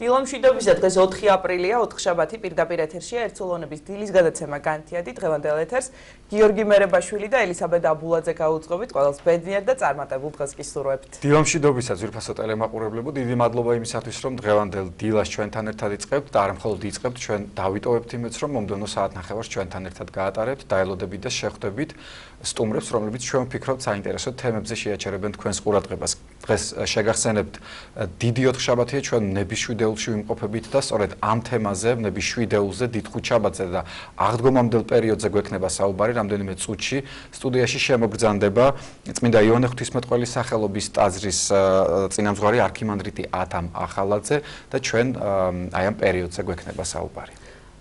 დილომშვიდობისა დღეს 4 აპრილია, 4 შაბათი პირდაპირ ეთერშია ერთსულოვნების დილის გადაცემა განთიადი დღევანდელ ეთერს გიორგი მერებაშვილი და ელისაბედ აბულაძე გაუძღობით ყველას ბედნიერ და წარმატებულ დღეს გისურვებთ. დილომშვიდობისა ძვირფასო ტელემაყურებლებო, დიდი მადლობა იმისათვის, რომ დღევანდელ დილას ჩვენთან ერთად იწყებთ და არა მხოლოდ იწყებთ, ჩვენ დავიტოვებთ იმედს, რომ მომდევნო საათნახევარს ჩვენთან ერთად გაატარებთ, დაელოდებით და შეხვდებით სტუმრებს, რომლებიც ჩვენ ვფიქრობთ საინტერესო თემებზე შეაჩერებენ თქვენს ყურადღებას. დღეს შეგახსენებთ დიდი 4 შაბათია ჩვენ ნების შვიდეულში ვიმყოფებით და სწორედ ამ თემაზე, ნების შვიდეულზე, დიდ ხუთშაბათზე და აღდგომამდელ პერიოდზე გვექნება საუბარი, რამდენიმე წუთში სტუდიაში შემოგბრძანდება წმინდა იოანე ღვთისმეტყველის სახელობის ტაძრის წინამძღვარი არქიმანდრიტი ათამ ახალაძე და ჩვენ აი ამ პერიოდზე გვექნება საუბარი.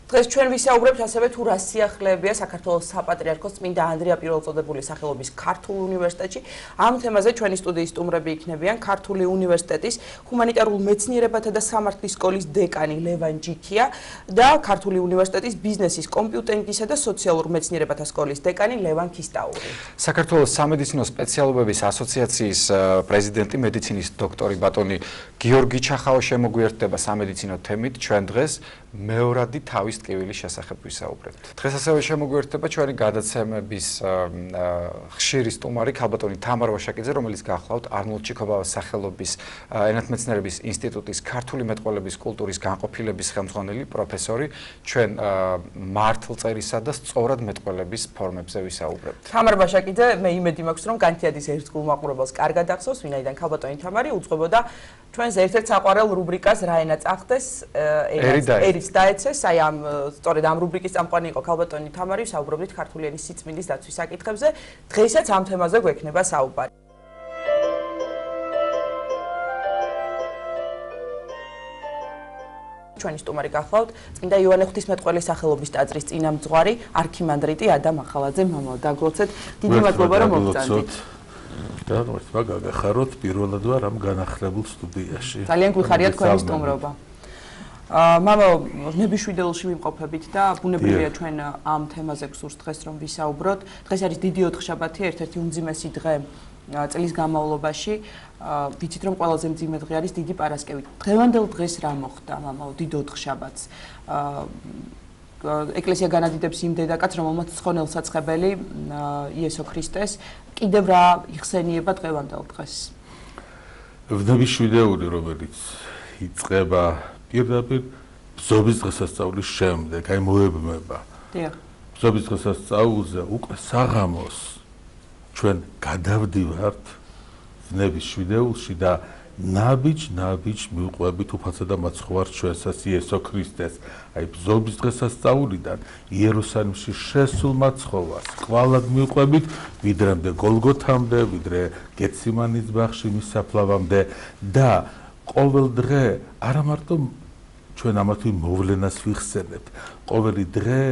დღეს ჩვენ ვისაუბრებთ ასევე თუ რა სიახლეებია საქართველოს საპატრიარქოს წმინდა ანდრია პირველწოდებული სახელობის ქართულ უნივერსიტეტში. ამ თემაზე ჩვენი სტუდიის სტუმრები იქნებიან ქართული უნივერსიტეტის ჰუმანიტარულ მეცნიერებათა და სამართლის სკოლის დეკანი ლევან ჯიქია და ქართული უნივერსიტეტის ბიზნესის, კომპიუტინგისა და სოციალურ მეცნიერებათა სკოლის დეკანი ლევან ქისტაური. საქართველოს სამედიცინო სპეციალობების ასოციაციის პრეზიდენტი, მედიცინის დოქტორი ბატონი გიორგი ჩახავა შემოგვიერთდება სამედიცინო თემით. ჩვენ დღეს მეორადი თავის ტკივილის შესახებ ვისაუბრებთ. დღეს ასევე შემოგვიერთდება ჩვენი გადაცემების ხშირი სტუმარი ქალბატონი თამარ ვაშაკიძე, რომელიც გახლავთ არნოლდ-ჩიქობავას სახელობის ენათმეცნიერების ინსტიტუტის ქართული მეტყველების კულტურის განყოფილების ხელმძღვანელი პროფესორი. ჩვენ მართლწერისა და სწორად მეტყველების ფორმებზე ვისაუბრებთ. თამარ ვაშაკიძე, მე იმედი მაქვს, რომ განთიადის ერთგულ მაყურებელს კარგად ახსოვს, ვინაიდან ქალბატონი თამარი უძღვებოდა ჩვენს ერთ-ერთ საყვარელ რუბრიკას რა ენა წახდეს, ერიც დაეცეს, აი ამ სწორედ ამ რუბრიკის წამყვანი იყო ქალბატონი თამარი, საუბრობდით ქართული ენის სიწმინდის დაცვის საკითხებზე. დღესაც ამ თემაზე გვექნება საუბარი. ჩვენი სტუმარი გახლავთ წმინდა იოანე ღვთისმეტყველის სახელობის ტაძრის წინამძღვარი არქიმანდრიტი ადამ ახალაძე. მამალ დაგლოცეთ. დიდი მადლობა რომ მოგწანდით. და მოიწვა გაგახაროთ პირველად ვარ ამ განახლებულ სტუდიაში. ძალიან გვიხარია თქვენი სტუმრობა. მამალ ნების შვიდეულში ვიმყოფებით და ბუნებრივია ჩვენ ამ თემაზე გსურს დღეს რომ ვისაუბროთ. დღეს არის დიდი 4 შაბათი, ერთ-ერთი უმძიმესი დღე წლის განმავლობაში. ვიცით რომ ყველაზე მძიმე დღე არის დიდი პარასკევი. დღევანდელ დღეს რა მოხდა მამალ დიდ 4 შაბათს? ეკლესია განადიდებს იმ დედაკაც, რომელმაც ცხონელსაცხებელი იესო ქრისტეს. კიდევ რა იხსენიება დღევანდელ დღეს? ნების შვიდეული, რომელიც იწყება პირდაპირ ბზობის დღესასწაულის შემდეგ, აი მოებმება. დიახ. ბზობის დღესასწაულზე უკვე საღამოს ჩვენ გადავდივართ ნების შვიდეულში და ნაბიჯ მივყვებით უფალსა და მაცხოვარ ჩვენსას იესო ქრისტეს. აი ბზობის დღესასწაულიდან იერუსალიმში შესულ მაცხოვარს კვალად მივყვებით, ვიდრემდე გოლგოთამდე, ვიდრე გეციმანის ბაღში მის საფლავამდე და ყოველ დღე არა მარტო ჩვენ ამათვე მოვლენას ვიხსენებთ, ყოველი დღე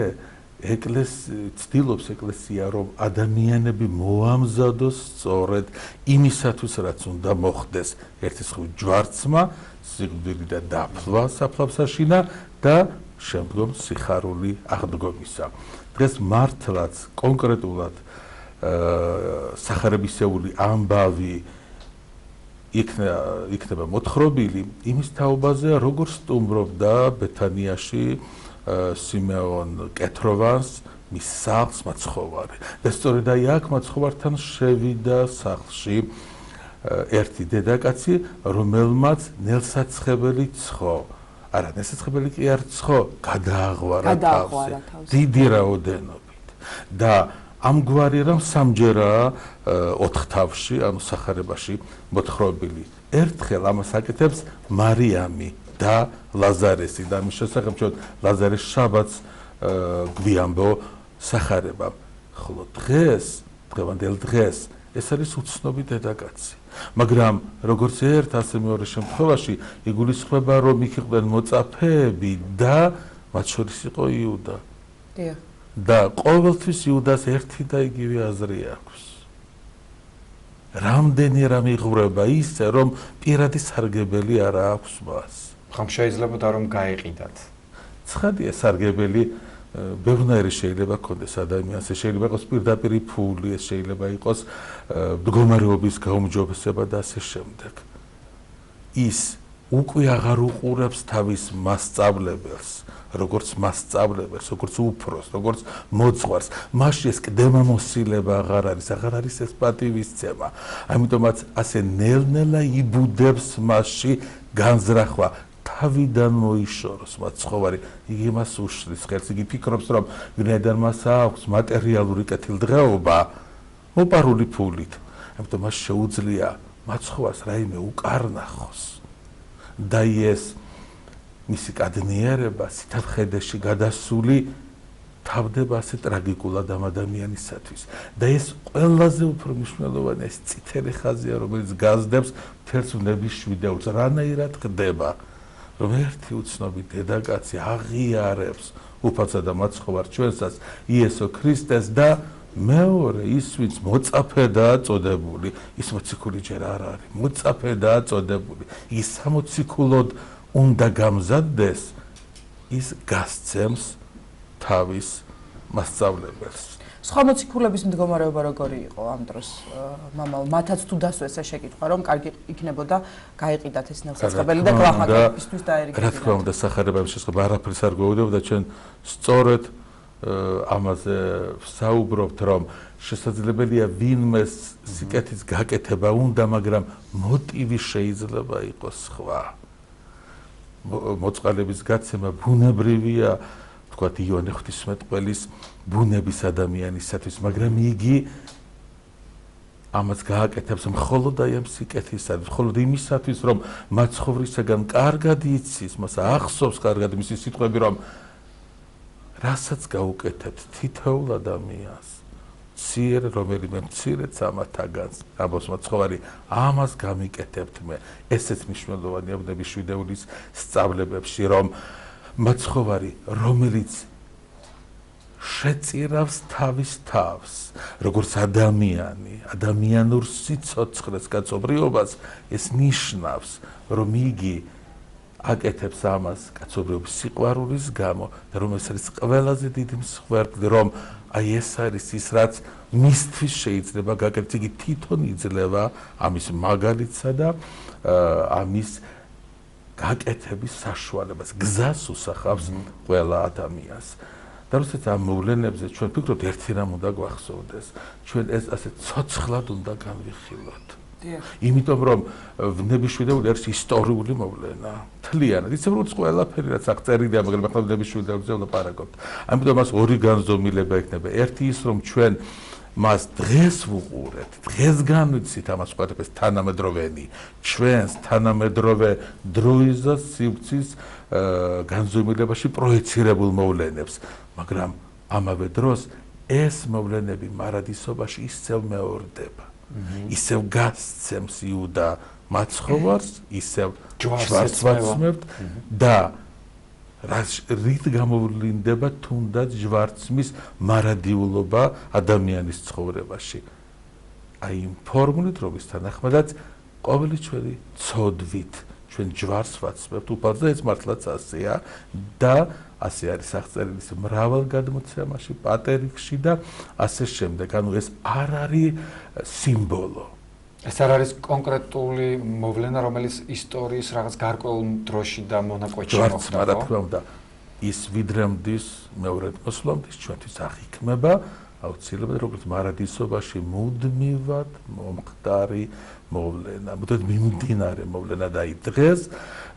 ცდილობს ეკლესია რომ ადამიანები მოამზადოს სწორედ იმისათვის რაც უნდა მოხდეს. ერთის ხრივ ჯვარცმა, სიკვდილი და დაფლა საფლავსაშინა და შემდგომ სიხარული აღდგომისა. დღეს მართლაც კონკრეტულად სახარებისეული ამბავი იქნება მოთხრობილი იმის თაობაზე, როგორ სტუმრობდა ბეთანიაში სიმეონ კეთროვანს მის სახლს მაცხოვარი. და სწორედ აი აქ მაცხოვართან შევიდა სახლში ერთი დედაკაცი, რომელმაც ნელსაცხებელი ცხო, არა ნელსაცხებელი კი არ ცხო, გადააღვარა თავზე დიდი რაოდენობით. და ამგვარი რამ სამჯერაა 4 თავში, ანუ სახარებაში მოთხრობილი. ერთხელ ამას აკეთებს მარიამი და ლაზარესი და მის შესახებ ჩვენ ლაზარეს შაბათს გვიამბო სახარებამ. ხოლო დღევანდელ დღეს ეს არის უცნობი დედაკაცი. მაგრამ როგორც ერთ ასე მეორე შემთხვევაში იგულისხმება რომ იქ იყვნენ მოწაფეები და მათ შორის იყო იუდა. დიახ. და ყოველთვის იუდას ერთი და იგივე აზრი აქვს. რამდენი რამ იღვრება ისე რომ პირადი სარგებელი არ აქვს მას. ხომ შეიძლება და რომ გაეყიდათ. ცხადია სარგებელი ბევრნაირი შეიძლება ქონდეს ადამიანს, შეიძლება იყოს პირდაპირი ფული, შეიძლება იყოს მდგომარეობის გაუმჯობესება და ასე შემდეგ. ის უკვე აღარ უყურებს თავის მასწავლებელს, როგორც მასწავლებელს, როგორც უფროს, როგორც მოძღვარს. მასში ეს კდემამოსილება აღარ არის ეს პატივისცემა. ამიტომაც ასე ნელ-ნელა იბუდებს მასში განზრახვა. თავიდან მოიშოროს მაცხოვარი, იგი მას უშლის ხელს, იგი ფიქრობს, რომ ვინაიდან მას აქვს მატერიალური კეთილდღეობა, მოპარული ფულით. ამიტომ მას შეუძლია მაცხოვარს რაიმე უკარნახოს. და ეს მისი კადნიერება სითადხედეში გადასული თავდება ასე ტრაგიკულად ამ ადამიანისათვის. და ეს ყველაზე უფრო მნიშვნელოვანია ეს წითელი ხაზია, რომელიც გაზდებს მთელს ვნებისშვიდეულს. რანაირად ხდება, რომ ერთი უცნობი დედაკაცი აღიარებს უფალსა და მაცხოვარ ჩვენსაც იესო ქრისტეს და მეორე ის ვინც მოწაფედაა წოდებული, ის მოციქული ჯერ არ არის, მოწაფედაა წოდებული. ის სამოციქულოდ უნდა გამზადდეს, ის გასცემს თავის მასწავლებელს. სხვა მოციქულების მდგომარეობა როგორი იყო ამ დროს? მამალ მათაც თუ დასვეს ეს შეკითხვა, რომ კარგი იქნებოდა გაიყიდათ ეს ნებსაწყებელი და გლახაკებისთვის დაერიგებინათ. რა თქმა უნდა, სახარებების შესახებ არაფერს არ გვეუბნებოდა, ჩვენ სწორედ ამაზე ვსაუბრობთ, რომ შესაძლებელია ვინმე სიკეთის გაკეთება უნდა, მაგრამ მოტივი შეიძლება იყოს სხვა. მოწყალების გაცემა ბუნებრივია, თქვათ იოანე ღვთისმეტყველის ბუნების ადამიანისათვის, მაგრამ იგი ამას გააკეთებს მხოლოდ აი ამ სიკეთისათვის, მხოლოდ იმისათვის, რომ მაცხოვრისაგან კარგად იცის, მას ახსოვს კარგად მისი სიტყვები, რომ რასაც გაუკეთებთ თითოეულ ადამიანს, მცირე რომელიმე მცირე წამათაგანს, ამბობს მაცხოვარი, ამას გამიკეთებთ მე. ესეც მნიშვნელოვანია ვნებისშვიდეულის სწავლებებში, რომ მაცხოვარი, რომელიც შეწირავს თავის თავს, როგორც ადამიანი, ადამიანურ სიცოცხლეს, კაცობრიობას, ეს ნიშნავს, რომ იგი აკეთებს ამას კაცობრიობის სიყვარულის გამო და რომელიც არის ყველაზე დიდი მსხვერპლი, რომ აი ეს არის ის, რაც მისთვის შეიძლება გაკეთდეს, იგი თვითონ იძლევა ამის მაგალითსა და ამის გაკეთების საშუალებას, გზას უსახავს ყველა ადამიანს. და როდესაც ამ მოვლენებზე ჩვენ ვფიქრობთ, ერთი რამ უნდა გვახსოვდეს, ჩვენ ეს ასე ცოცხლად უნდა განვიხილოთ. იმიტომ რომ ვნებისშვიდეული არის ისტორიული მოვლენა, მთლიანად, ისე როგორც ყველაფერი რაც აქ წერილია, მაგრამ ახლა ვნებისშვიდეულზე ვლაპარაკობთ. ამიტომ მას ორი განზომილება იქნება. ერთი ის, რომ ჩვენ მას დღეს ვუყურებთ, დღეს განვიცით ამას ყველაფერს თანამედროვენი, ჩვენს თანამედროვე დროის და სივრცის განზომილებაში პროექცირებულ მოვლენებს, მაგრამ ამავე დროს ეს მოვლენები მარადისობაში ისევ მეორდება. ისევ გასცემს იუდა მაცხოვარს, ისევ ჯვარს ვაცმევთ და რით გამოვლინდება თუნდაც ჯვარცმის მარადიულობა ადამიანის ცხოვრებაში. აი იმ ფორმულით, რომლის თანახმადაც ყოველი ჩვენი ცოდვით ჩვენ ჯვარს ვაცმევთ უფალს და ეს მართლაც ასეა და ასე არის აღწერილი მრავალ გადმოცემაში, პატერიკში და ასე შემდეგ. ანუ ეს არ არის სიმბოლო. ეს არ არის კონკრეტული მოვლენა, რომელიც ისტორიის რაღაც გარკვეულ დროში და მონაკვეთში მოხდა. რა თქმა უნდა, ის ვიდრემდის მეორედ მოსვლამდე ჩვენთვის აღიქმება აუცილებლად როგორც მარადისობაში მუდმივად მომხდარი მოვლენა, მუდმივად მიმდინარე მოვლენა და აი დღეს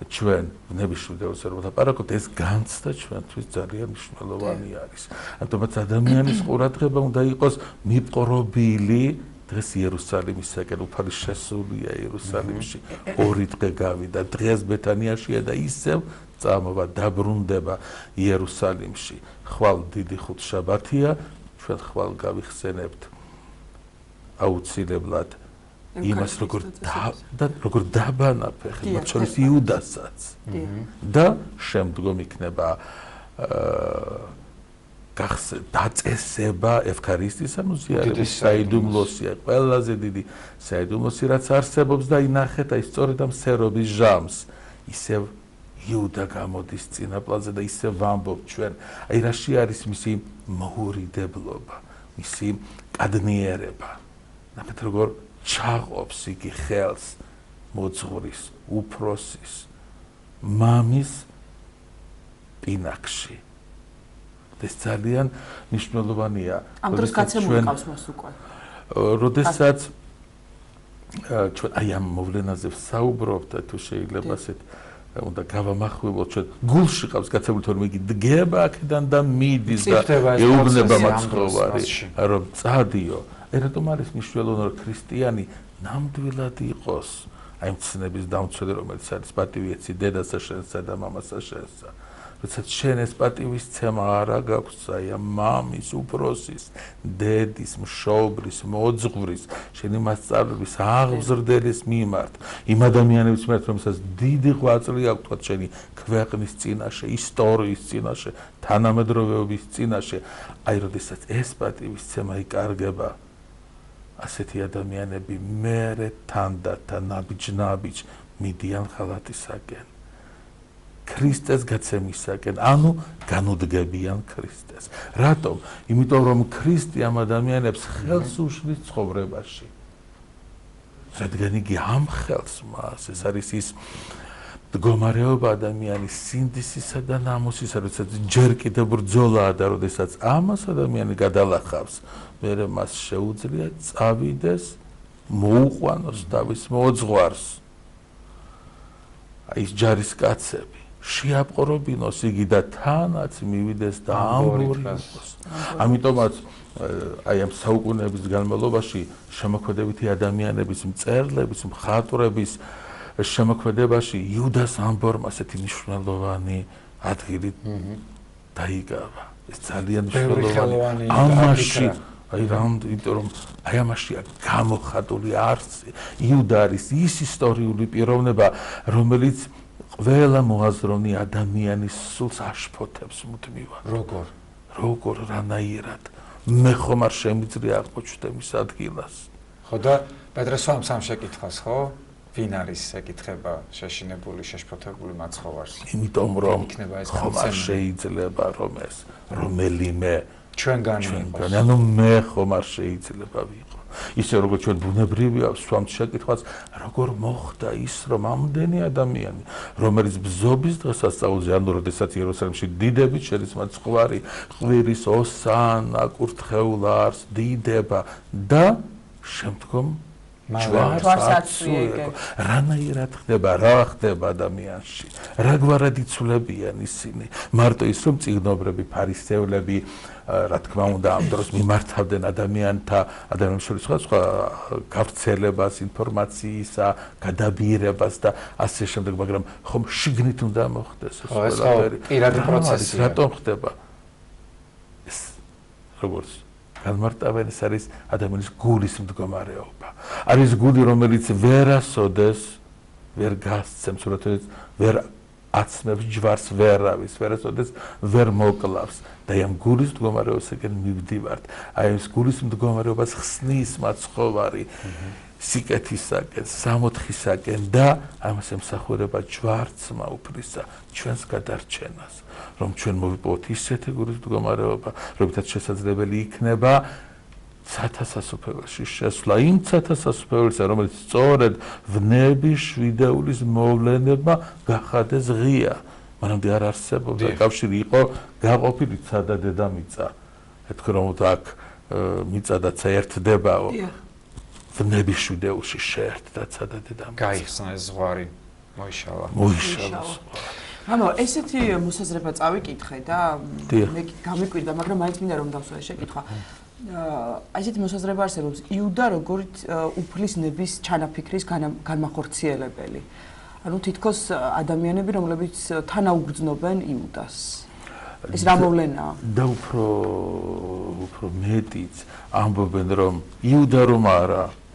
ჩვენ ვნებისშვიდეულს ვლაპარაკობთ, ეს განცდა ჩვენთვის ძალიან მნიშვნელოვანი არის. ამიტომაც ადამიანის ყურადღება უნდა იყოს მიპყრობილი დღეს იერუსალიმისაკენ, უფალი შესულია იერუსალიმში, 2 დღე გავიდა, დღეს ბეთანიაშია და ისევ წამოვა, დაბრუნდება იერუსალიმში. ხვალ დიდი ხუთშაბათია, ჩვენ ხვალ გავიხსენებთ აუცილებლად იმას, როგორ დაბანაფეხი, მათ შორის იუდასაც და შემდგომ იქნება დაწესება ევქარისტიის, ანუ ზიარების საიდუმლოსია, ყველაზე დიდი საიდუმლოსი, რაც არსებობს და ინახეთ აი სწორედ ამ სერობის ჟამს, ისევ იუდა გამოდის წინაპლაზე და ისევ ვამბობ ჩვენ, აი რაში არის მისი მოურიდებლობა, მისი კადნიერება. ნახეთ როგორ ჩაყობს იგი ხელს მოძღვრის, უფროსის, მამის პინაკში. ეს ძალიან მნიშვნელოვანია. ამ დროს გაცემული ყავს მას უკვე. როდესაც ჩვენ აი ამ მოვლენაზე ვსაუბრობთ, თუ შეიძლება ასეთ უნდა გავამახვილოთ, ჩვენ გულში ყავს გაცემული, თორემ იგი დგება აქედან და მიდის და ეუბნება მაცხოვარი, რომ წადიო. რატომ არის მნიშვნელოვანი, რომ ქრისტიანი ნამდვილად იყოს აი მცნების დამცველი, რომელიც არის პატივიეცი დედასა შენსა და მამასა შენსა. როდესაც შენ ეს პატივისცემა არ გაქვს აი ამ მამის, უფროსის, დედის, მშობლის, მოძღვრის, შენი მასწავლებლის, აღზრდელის მიმართ, იმ ადამიანების მიმართ, რომელსაც დიდი ღვაწლი აქვს თქვა შენი ქვეყნის წინაშე, ისტორიის წინაშე, თანამედროვეობის წინაშე, აი როდესაც ეს პატივისცემა იკარგება, ასეთი ადამიანები მერე თანდათან ნაბიჯ-ნაბიჯ მიდიან ხალათისაკენ. ქრისტეს გაცემისაკენ, ანუ განუდგებიან ქრისტეს. რატომ? იმიტომ რომ ქრისტე ამ ადამიანებს ხელს უშლის ცხოვრებაში. რადგან იგი ამ ხელს მას, ეს არის ის მდგომარეობა ადამიანის სინდისისა და ნამოსისა, როდესაც ჯერ კიდევ ბრძოლაა და როდესაც ამას ადამიანი გადალახავს, მერე მას შეუძლია წავიდეს, მოუყვანოს თავის მოძღვარს. აი ეს ჯარისკაცები შეაპყრობინოს იგი და თანაც მივიდეს და ამბოროს. ამიტომაც აი ამ საუკუნეების განმავლობაში შემოქმედებითი ადამიანების, მწერლების, მხატვრების შემოქმედებაში იუდას ამბორმა ასეთი მნიშვნელოვანი ადგილი დაიკავა. ეს ძალიან მნიშვნელოვანი. ამაში აი იმიტომ რომ აი ამაშია გამოხატული არსი. იუდა არის ის ისტორიული პიროვნება, რომელიც ყველა მოაზროვნე ადამიანის სულს აშფოთებს მუდმივად. როგორ რანაირად მე ხომ არ შემიძლია აღმოჩნდე მის ადგილას. ხო და პეტრე სვამს ამ შეკითხვას, ხო? ვინ არის ეკითხება შეშინებული, შეშფოთებული მაცხოვარს? იმიტომ რომ ხომ არ შეიძლება რომ ეს რომელიმე ჩვენგანი იყოს. ანუ მე ხომ არ შეიძლება ვიყო. ისე როგორც ჩვენ ბუნებრივია სვამთ შეკითხვას, როგორ მოხდა ის, რომ ამდენი ადამიანი, რომელიც ბზობის დღესასწაულზე, ანუ როდესაც იერუსალიმში დიდებით შედის მაცხოვარი, ყვირის ოსან, აკურთხეულ არს, დიდება და შემდგომ ჯვარს აწვიეგე. რანაირად ხდება, რა ხდება ადამიანში? რა გვარად იცვლებიან ისინი? მარტო ის რომ წიგნობრები, ფარისევლები, რა თქმა უნდა, ამ დროს მიმართავდნენ ადამიანთა, ადამიანებს შორის სხვა გავრცელებას, ინფორმაციისა, გადაბირებას და ასე შემდეგ, მაგრამ ხომ შიგნით უნდა მოხდეს ეს ყველაფერი? პირადი პროცესია. რატომ ხდება? ეს როგორც განმარტავენ, ეს არის ადამიანის გულის მდგომარეობა. არის გული, რომელიც ვერასოდეს ვერ გასცემს, როდესაც ვერ აცნობს ჯვარს ვერავის, ვერასოდეს ვერ მოკლავს და ამ გულის მდგომარეობასაკენ მივდივართ. აი ეს გულის მდგომარეობას ხსნის მაცხოვარი სიკეთისაკენ, სამოთხისაკენ და ამას ემსახურება ჯვარცმა უფლისა ჩვენს გადარჩენას. რომ ჩვენ მოვიპოვოთ ისეთი გულის მდგომარეობა, რომლითაც შესაძლებელი იქნება ცათასასუფეველში შესვლა, იმ ცათასასუფეველისა, რომელიც სწორედ ვნების შვიდეულის მოვლენებმა გახადეს ღია. მანამდე არ არსებობდა კავშირი, იყო გაყოფილი ცა და დედამიწა. ეთქო რომ აქ მიწა და ცა ერთდებაო. ვნების შვიდეულში შეერთდა ცა და დედამიწა. გაიხსნა ეს ზღვარი, მოიშალა. მამო, ესეთი მოსაზრება წავიკითხე და მე გამიკვირდა, მაგრამ მაინც მინდა რომ დავსვა ეს შეკითხვა. აი ესეთი მოსაზრება არსებობს, იუდა როგორც უფლის ნების ჩანაფიქრის განმახორციელებელი. ანუ თითქოს ადამიანები, რომლებიც თანაუგრძნობენ იუდას. ეს რა მოვლენაა? და უფრო მეტიც ამბობენ, რომ იუდა რომ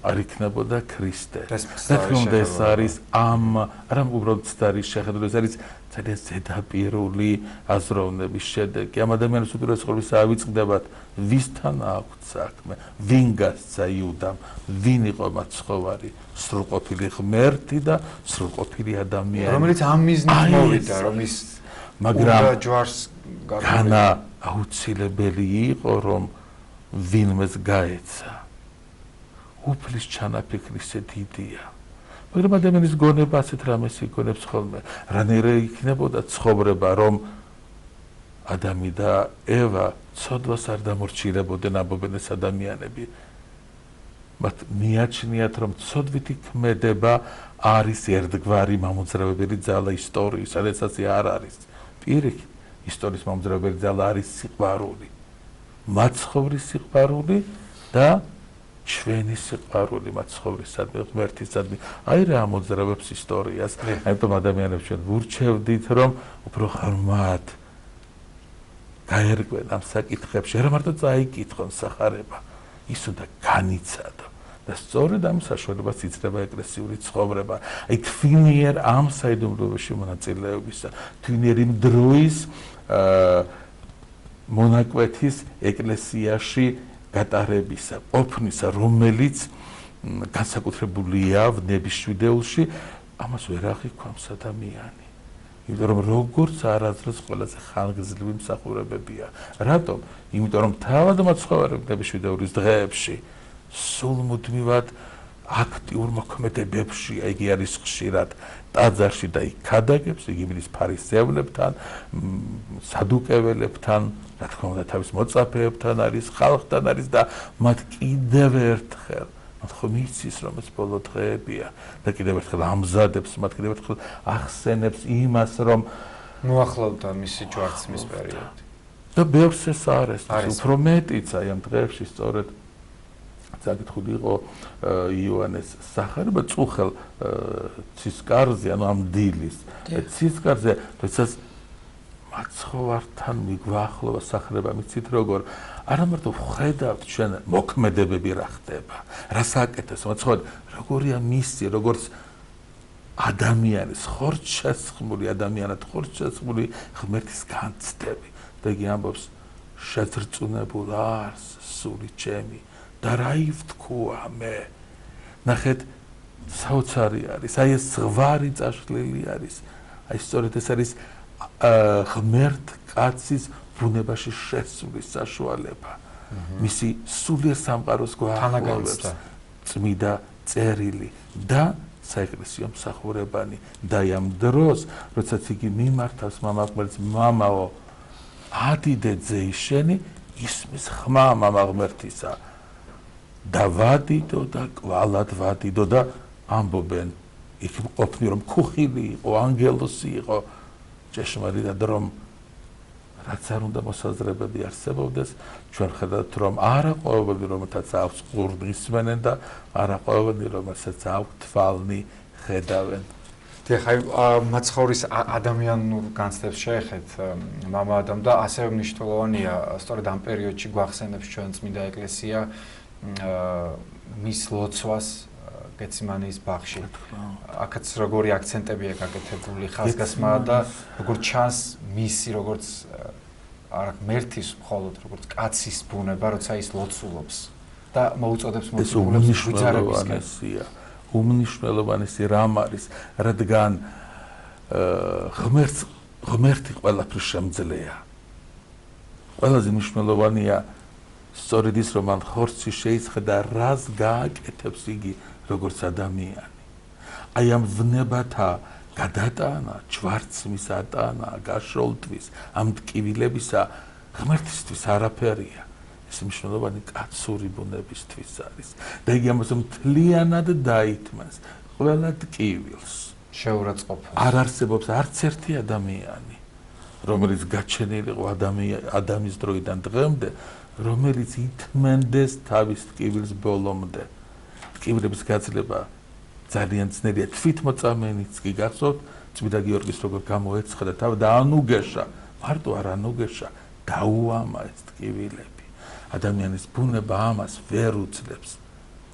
არ იქნებოდა ქრისტე. რა თქმა უნდა, ეს არის არა უბრალოდ არის შეხედული, ეს არის ძალიან ზედაპირული აზროვნების შედეგი. ამ ადამიანებს უპირველეს ყოვლისა ავიწყდებათ, ვისთან აქვს საქმე, ვინ გასცა იუდამ, ვინ იყო მაცხოვარი, სრულყოფილი ღმერთი და სრულყოფილი ადამიანი. რომელიც ამ მიზნით მოვიდა, რომ ის მაგრამ ჯვარს განა აუცილებელი იყო, რომ ვინმეს გაეცა. უფლის ჩანაფიქრი ისე დიდია. მაგრამ ადამიანის გონება ასეთ რამეს იგონებს ხოლმე. რანაირად იქნებოდა ცხოვრება, რომ ადამი და ევა ცოდვას არ დამორჩილებოდნენ ამბობენ ეს ადამიანები. მათ მიაჩნიათ, რომ ცოდვითი ქმედება არის ერთგვარი მამოძრავებელი ძალა ისტორიის, სადაც არ არის. პირიქით, ისტორიის მამოძრავებელი ძალა არის სიყვარული. მაცხოვრის სიყვარული და ჩვენი სიყვარული მაცხოვრისადმი, ღმერთისადმი. აი რა ამოძრავებს ისტორიას. ამიტომ ადამიანებს ჩვენ ვურჩევდით, რომ უფრო ღრმად გაერკვენ ამ საკითხებში, არა მარტო წაიკითხონ სახარება, ის უნდა განიცადო. და სწორედ ამ საშუალებას იძლევა ეკლესიური ცხოვრება. აი თვინიერ ამ საიდუმლოებაში მონაწილეობისა, თვინიერ იმ დროის მონაკვეთის ეკლესიაში გატარებისა, ყოფნისა, რომელიც განსაკუთრებულია ვნების შვიდეულში, ამას ვერ აღიქვამს ადამიანი. იმიტომ რომ როგორც არასდროს ყველაზე ხანგრძლივი მსახურებებია. რატომ? იმიტომ რომ თავად მაცხოვრებელი ვნების შვიდეულის დღეებში სულ მუდმივად აქტიურ მოქმედებებში, იგი არის ხშირად ტაძარში და იქ ქადაგებს, იგივე ფარისევლებთან, სადუკეველებთან, რა თქმა უნდა თავის მოწაფეებთან არის, ხალხთან არის და მათ კიდევ ერთხელ მათ ხომ იცის რომ ეს ბოლო დღეებია და კიდევ ერთხელ ამზადებს, მათ კიდევ ერთხელ ახსენებს იმას, რომ მოახლოვდა მისი ჯვარცმის პერიოდი. და ბევრს ეს არის, უფრო მეტიც აი ამ დღეებში სწორედ საკითხული იყო იოანეს სახარება წუხელ ცისკარზე, ანუ ამ დილის ცისკარზე, როდესაც მაცხოვართან მიგვახლოვა სახარება, მიცით როგორ არა მარტო ვხედავთ ჩვენ მოქმედებები რა ხდება, რა საკეთებს მაცხოვარი, როგორია მისი, როგორც ადამიანის ხორცშესხმული, ადამიანად ხორცშესხმული ღმერთის განცდები და იგი ამბობს შეძრწუნებულ არს სული ჩემი და რა ივთქვა მე. ნახეთ, საოცარი არის, აი ეს ზღვარი წაშლილი არის, აი სწორედ ეს არის ღმერთ კაცის ბუნებაში შესვლის საშუალება. მისი სულიერ სამყაროს გვაახლოვებს წმიდა წერილი და საეკლესიო მსახურებანი და ამ დროს, როდესაც იგი მიმართავს მამა ღმერთს, მამაო, ადიდე ძეიშენი, ისმის ხმა მამა ღმერთისა. და ვადიდო და კვალად ვადიდო და ამბობენ იქ ყოფნი რომ ქუხილი იყო, ანგელოსი იყო, ჭეშმარიტად რომ რაც არ უნდა მოსაზრებები არსებობდეს, ჩვენ ხედავთ რომ არა ყოველი რომელთაც აქვს ყურდ ისმენენ და არა ყოველი რომელსაც აქვს თვალნი ხედავენ. ხაი მაცხოვრის ადამიანურ განცდებს შეეხეთ მამა ადამ და ასევე მნიშვნელოვანია სწორედ ამ პერიოდში გვახსენებს ჩვენ წმინდა ეკლესია მის ლოცვას გეციმანეის ბაღში. აქაც როგორი აქცენტებია გაკეთებული ხაზგასმა და როგორ ჩანს მისი როგორც არა ღმერთის მხოლოდ როგორც კაცის ბუნება, როცა ის ლოცულობს და მოუწოდებს მოციქულებს ვიძარებისკენ. უმნიშვნელოვანესი რამ არის, რადგან ღმერთი ყველაფრის შემძლეა. ყველაზე მნიშვნელოვანია სწორედ ის, რომ მან ხორცი შეიცხდა, რას გააკეთებს იგი როგორც ადამიანი. აი ამ ვნებათა გადატანა, ჯვარცმის ატანა, გაშოლტვის, ამ ტკივილებისა ღმერთისთვის არაფერია. ეს მნიშვნელოვანი კაცური ბუნებისთვის არის. და იგი ამას მთლიანად დაითმას ყველა ტკივილს. შეურაცხყოფას. არ არსებობს არც ერთი ადამიანი, რომელიც გაჩენილი იყო ადამიანის დროიდან დღემდე, რომელიც ითმენდეს თავის ტკივილს ბოლომდე. ტკივილების გაძლება ძალიან ძნელია. თვითმოწამენიც კი გახსოვთ, წმინდა გიორგის როგორ გამოეცხადა თავ და ანუგეშა, მარტო არ ანუგეშა, დაუამა ეს ტკივილები. ადამიანის ბუნება ამას ვერ უძლებს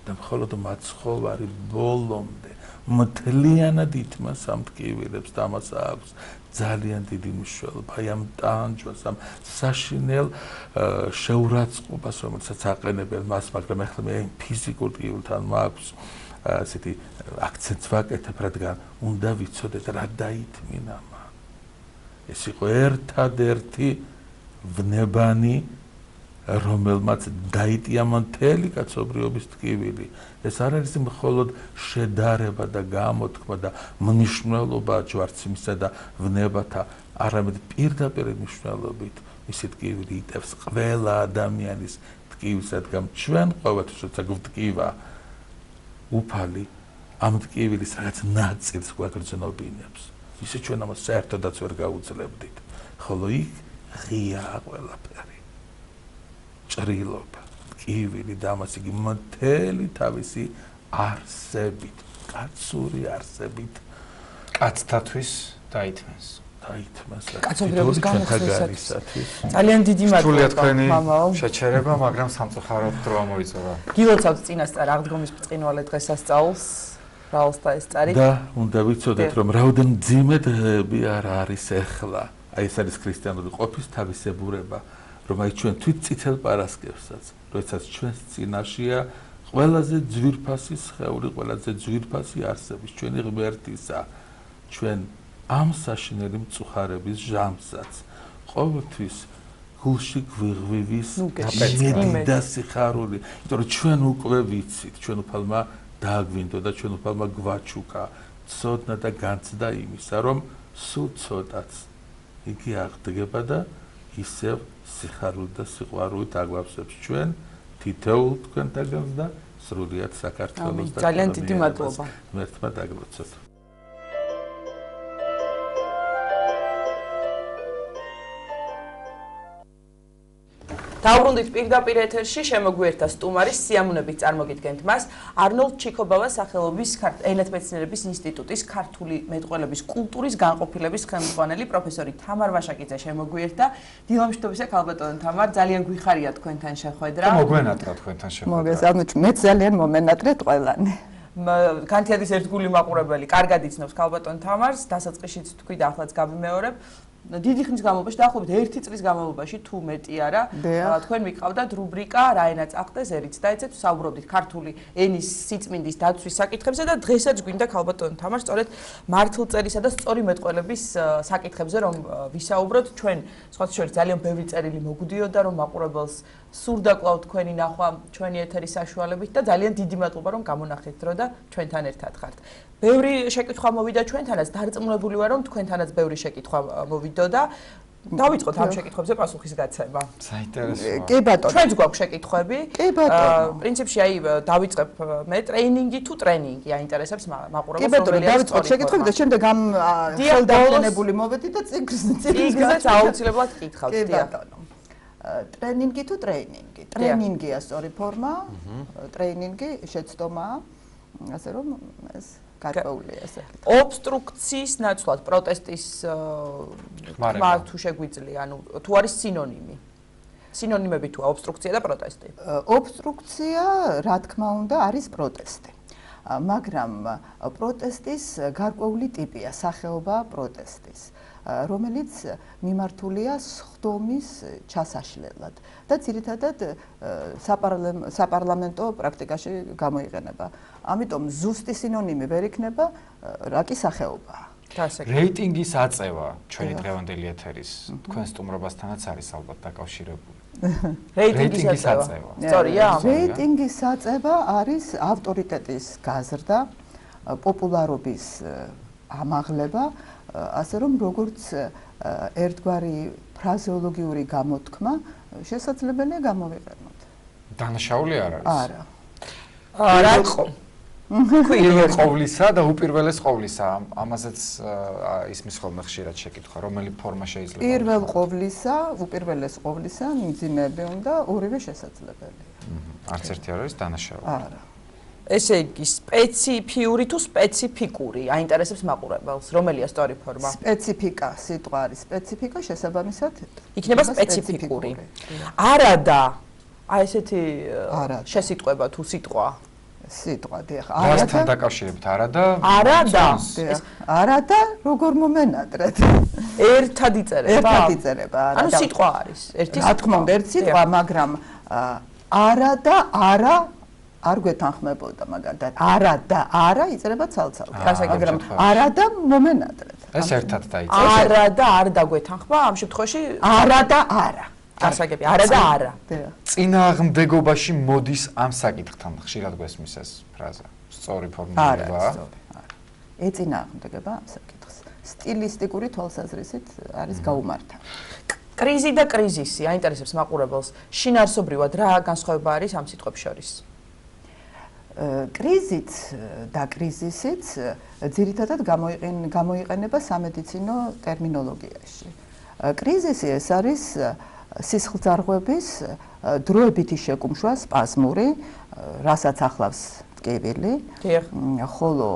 და მხოლოდ მაცხოვარი ბოლომდე მთლიანად ითმას ამ ტკივილებს და ამას აქვს ძალიან დიდი მნიშვნელობა. აი ამ ტანჯვას, ამ საშინელ შეურაცხყოფას, რომელსაც აყენებენ მას, მაგრამ ახლა მე ფიზიკურ ტკივილთან მაქვს ასეთი აქცენტს ვაკეთებ, რადგან უნდა ვიცოდეთ რა დაითმინა მან. ეს იყო ერთადერთი ვნებანი რომელმაც დაიტია მთელი კაცობრიობის ტკივილი. ეს არ არის მხოლოდ შედარება და გამოთქმა და მნიშვნელობა ჯვარცმისა და ვნებათა, არამედ პირდაპირ მნიშვნელობით მისი ტკივილი იტევს ყველა ადამიანის ტკივილს, რადგან ჩვენ ყოველთვის როცა გვტკივა უფალი ამ ტკივილის რაღაც ნაწილს გვაგრძნობინებს. ისე ჩვენ ამას საერთოდაც ვერ გაუძლებდით, ხოლო იქ ღიაა ყველაფერი. ჭრილობა, ტკივილი და ამას იგი მთელი თავისი არსებით, კაცური არსებით კაცთათვის დაითმეს. კაცობრიობის გამოსვლისათვის. ძალიან დიდი მადლობა, მამაო. შეჩერება, მაგრამ სამწუხაროდ დრო ამოიწურა. გილოცავთ წინასწარ აღდგომის ბრწყინვალე დღესასწაულს. რაოსთა ეს წარი. და უნდა ვიცოდეთ, რომ რაოდენ მძიმე დღეები არ არის ახლა. აი ეს არის ქრისტიანული ყოფის თავისებურება, რომ აი ჩვენ თვით წითელ პარასკევსაც, როდესაც ჩვენს წინაშეა ყველაზე ძვირფასი სხეული, ყველაზე ძვირფასი არსების, ჩვენი ღმერთისა, ჩვენ ამ საშინელი მწუხარების ჟამსაც ყოველთვის გულში გვიღვივის იმედი და სიხარული, იმიტომ რომ ჩვენ უკვე ვიცით, ჩვენ უფალმა დააგვინდო და ჩვენ უფალმა გვაჩუკა ცოდნა და განცდა იმისა, რომ სულ ცოტაც იგი აღდგება და ისევ სიხარული და სიყვარულით აგვავსებს ჩვენ თითოეულ თქვენთაგანს და სრულიად საქართველოს და ძალიან დიდი მადლობა. ღმერთმა დაგლოცოთ. დავბრუნდით პირდაპირ ეთერში, შემოგვიერთდა სტუმარის სიამოვნებით წარმოგიდგენთ მას არნოლდ ჩიქობავას სახელობის ენათმეცნიერების ინსტიტუტის ქართული მეტყველების კულტურის განყოფილების ხელმძღვანელი პროფესორი თამარ ვაშაკიძე შემოგვიერთდა. დილამშვიდობისა ქალბატონო თამარ, ძალიან გვიხარია თქვენთან შეხვედრა. მოგვენატრა თქვენთან შეხვედრა. მოგესალმებით, მე ძალიან მომენატრეთ ყველანი. განთიადის ერთგული მაყურებელი კარგად იცნობს ქალბატონ თამარს, დასაწყისშიც თქვი და ახლაც გამიმეორებ. დიდი ხნის განმავლობაში, დაახლოებით 1 წლის განმავლობაში თუ მეტი არა, თქვენ მიყავდათ რუბრიკა რა ენა წახდეს ერიც და ეცეთ საუბრობდით ქართული ენის სიწმინდის დაცვის საკითხებზე და დღესაც გვინდა ქალბატონ თამარ სწორედ მართლწერისა და სწორი მეტყველების საკითხებზე რომ ვისაუბროთ. ჩვენ სხვათა შორის ძალიან ბევრი წერილი მოგვდიოდა, რომ მაყურებელს სურდა კვლავ თქვენი ნახვა ჩვენი ეთერის საშუალებით და ძალიან დიდი მადლობა რომ გამონახეთ დრო და ჩვენთან ერთად ხართ. ბევრი შეკითხვა მოვიდა ჩვენთანაც, დარწმუნებული ვარ რომ თქვენთანაც ბევრი შეკითხვა მოვიდოდა. დავიწყოთ ამ შეკითხვებზე პასუხის გაცემა. საინტერესოა. კი ბატონო. ჩვენც გვაქვს შეკითხვები. კი ბატონო. პრინციპში აი დავიწყებ მე ტრეინინგი თუ ტრენინგი აინტერესებს მაყურებელს. კი ბატონო, დავიწყოთ შეკითხვები და შემდეგ ამ ხელდაყრდნებული მოვედი და წიგნზეც აუცილებლად კითხავთ. კი ბატონო. ტრენინგი თუ ტრეინინგი? ტრენინგია სწორი ფორმა, ტრეინინგი შეცდომაა, ასე რომ ეს გარკვეულია ესე. ობსტრუქციის ნაცვლად პროტესტის თქმა თუ შეგვიძლია, ანუ თუ არის სინონიმი. სინონიმები თუ ობსტრუქცია და პროტესტი. ობსტრუქცია, რა თქმა უნდა, არის პროტესტი. მაგრამ პროტესტის გარკვეული ტიპია, სახეობაა პროტესტის, რომელიც მიმართულია სხდომის ჩასაშლელად და ძირითადად საპარლამენტო პრაქტიკაში გამოიყენება. ამიტომ ზუსტი სინონიმი ვერ იქნება, რა კი სახეობაა. რეიტინგის აწევა ჩვენი დღევანდელი ეთერის თქვენ სტუმრობასთანაც არის ალბათ დაკავშირებული. რეიტინგის აწევა. სწორია? რეიტინგის აწევა არის ავტორიტეტის გაზრდა, პოპულარობის ამაღლება, ასე რომ როგორც ერთგვარი ფრაზეოლოგიური გამოთქმა შესაძლებელია გამოვიყენოთ. დანაშაული არ არის. არა. რა პირველ ყოვლისა და უპირველეს ყოვლისა ამაზეც ისმის ხოლმე ხშირად შეკითხვა, რომელი ფორმა შეიძლება. პირველ ყოვლისა, უპირველეს ყოვლისა მიმძიმეები უნდა ორივე შესაძლებელია. არც ერთი არ არის დანაშაული. არა. ესე იგი, სპეციფიური თუ სპეციფიკური აინტერესებს მაყურებელს, რომელია სწორი ფორმა? სპეციფიკა, სიტყვა არის სპეციფიკა, შესაბამისად იქნება სპეციფიკური. არა და აი ესეთი შესიტყვება თუ სიტყვა. სიტყვა, დიახ. არასთან დაკავშირებით, არა და არა და როგორ მომენატრეთ? ერთად იწერება. ერთად იწერება, არა. ანუ სიტყვა არის. ერთი რა თქმა უნდა, ერთი სიტყვა, მაგრამ არა და არა არ გვეთანხმებოდა მაგალითად. არა და არა იწერება ცალ-ცალკე. მაგრამ არა და მომენატრეთ. ეს ერთად დაიწერა. არა და არ დაგვეთანხმა ამ შემთხვევაში არა და არა. გასაგები, არა და არა. წინააღმდეგობაში მოდის ამ საკითხთან, ხშირად გვესმის ეს ფრაზა. სწორი ფორმულირებაა. ეწინააღმდეგება ამ საკითხს. სტილისტიკური თვალსაზრისით არის გაუმართავი. კრიზი და კრიზისი აინტერესებს მაყურებელს. შინაარსობრივად რა განსხვავება არის ამ სიტყვებს შორის? კრიზით და კრიზისით ძირითადად გამოიყენება სამედიცინო ტერმინოლოგიაში. კრიზისი ეს არის სისხლძარღვების დროებითი შეკუმშვა, სპაზმური, რასაც ახლავს ტკივილი, ხოლო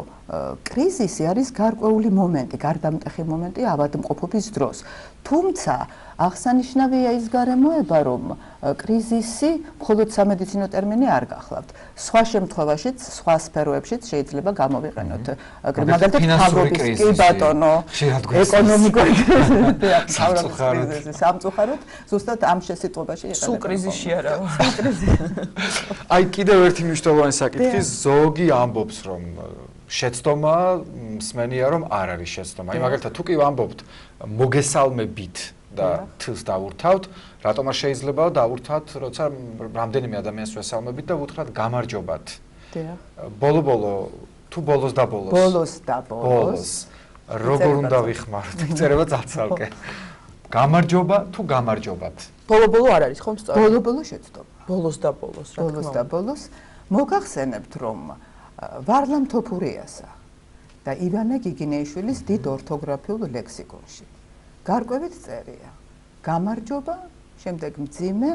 კრიზისი არის გარკვეული მომენტი, გარდამტეხი მომენტი ავადმყოფობის დროს. თუმცა აღსანიშნავია ის გარემოება, რომ კრიზისი მხოლოდ სამედიცინო ტერმინი არ გახლავთ. სხვა შემთხვევაშიც, სხვა სფეროებშიც შეიძლება გამოვიყენოთ. მაგალითად, მთავრობის კი ბატონო, ეკონომიკური კრიზისი, სამწუხაროდ, ზუსტად ამ შესიტყვებაში იყენებენ. სულ კრიზისში არა. აი, კიდევ ერთი მნიშვნელოვანი საკითხი, ზოგი ამბობს, რომ შეცდომა მსმენია, რომ არ არის შეცდომა. აი, მაგალითად, თუ კი ვამბობთ მოგესალმებით და თილს დავურთავთ, რატომ არ შეიძლება დავურთავთ, როცა რამდენიმე ადამიანს ვესალმებით და ვუთხრათ გამარჯობათ. ბოლო-ბოლო, თუ ბოლოს და ბოლოს. როგორ უნდა ვიხმაროთ? იწერება წაცალკე. გამარჯობა თუ გამარჯობათ. ბოლო-ბოლო არ არის ხომ სწორი? ბოლო-ბოლო შეცდომა. ბოლოს და ბოლოს, რა თქმა უნდა. ბოლოს. მოგახსენებთ, რომ ვარლამ თოფურიასა და ივანე გიგინეიშვილის დიდ ორთოგრაფიულ ლექსიკონში გარკვევით წერია: გამარჯობა, შემდეგ მძიმე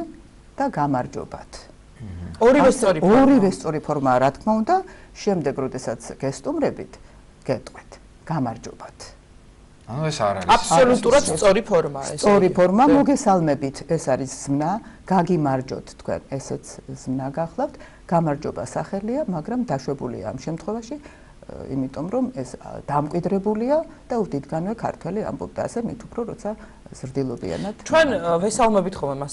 და გამარჯობათ. ორივე სწორი ფორმაა, რა თქმა უნდა, შემდეგ როდესაც გესტუმრებით, გეტყვით: გამარჯობათ. ანუ ეს არ არის. აბსოლუტურად სწორი ფორმაა ეს. სწორი ფორმა, მოგესალმებით, ეს არის ზმნა, გაგიმარჯოთ თქვენ, ესეც ზმნა გახლავთ. გამარჯობა სახელია, მაგრამ დაშვებულია ამ შემთხვევაში, იმიტომ რომ ეს დამკვიდრებულია და უდიდგანვე ქართველი ამბობდა ასე, მით უფრო როცა ზრდილობიანად. ჩვენ ვესალმებით ხოლმე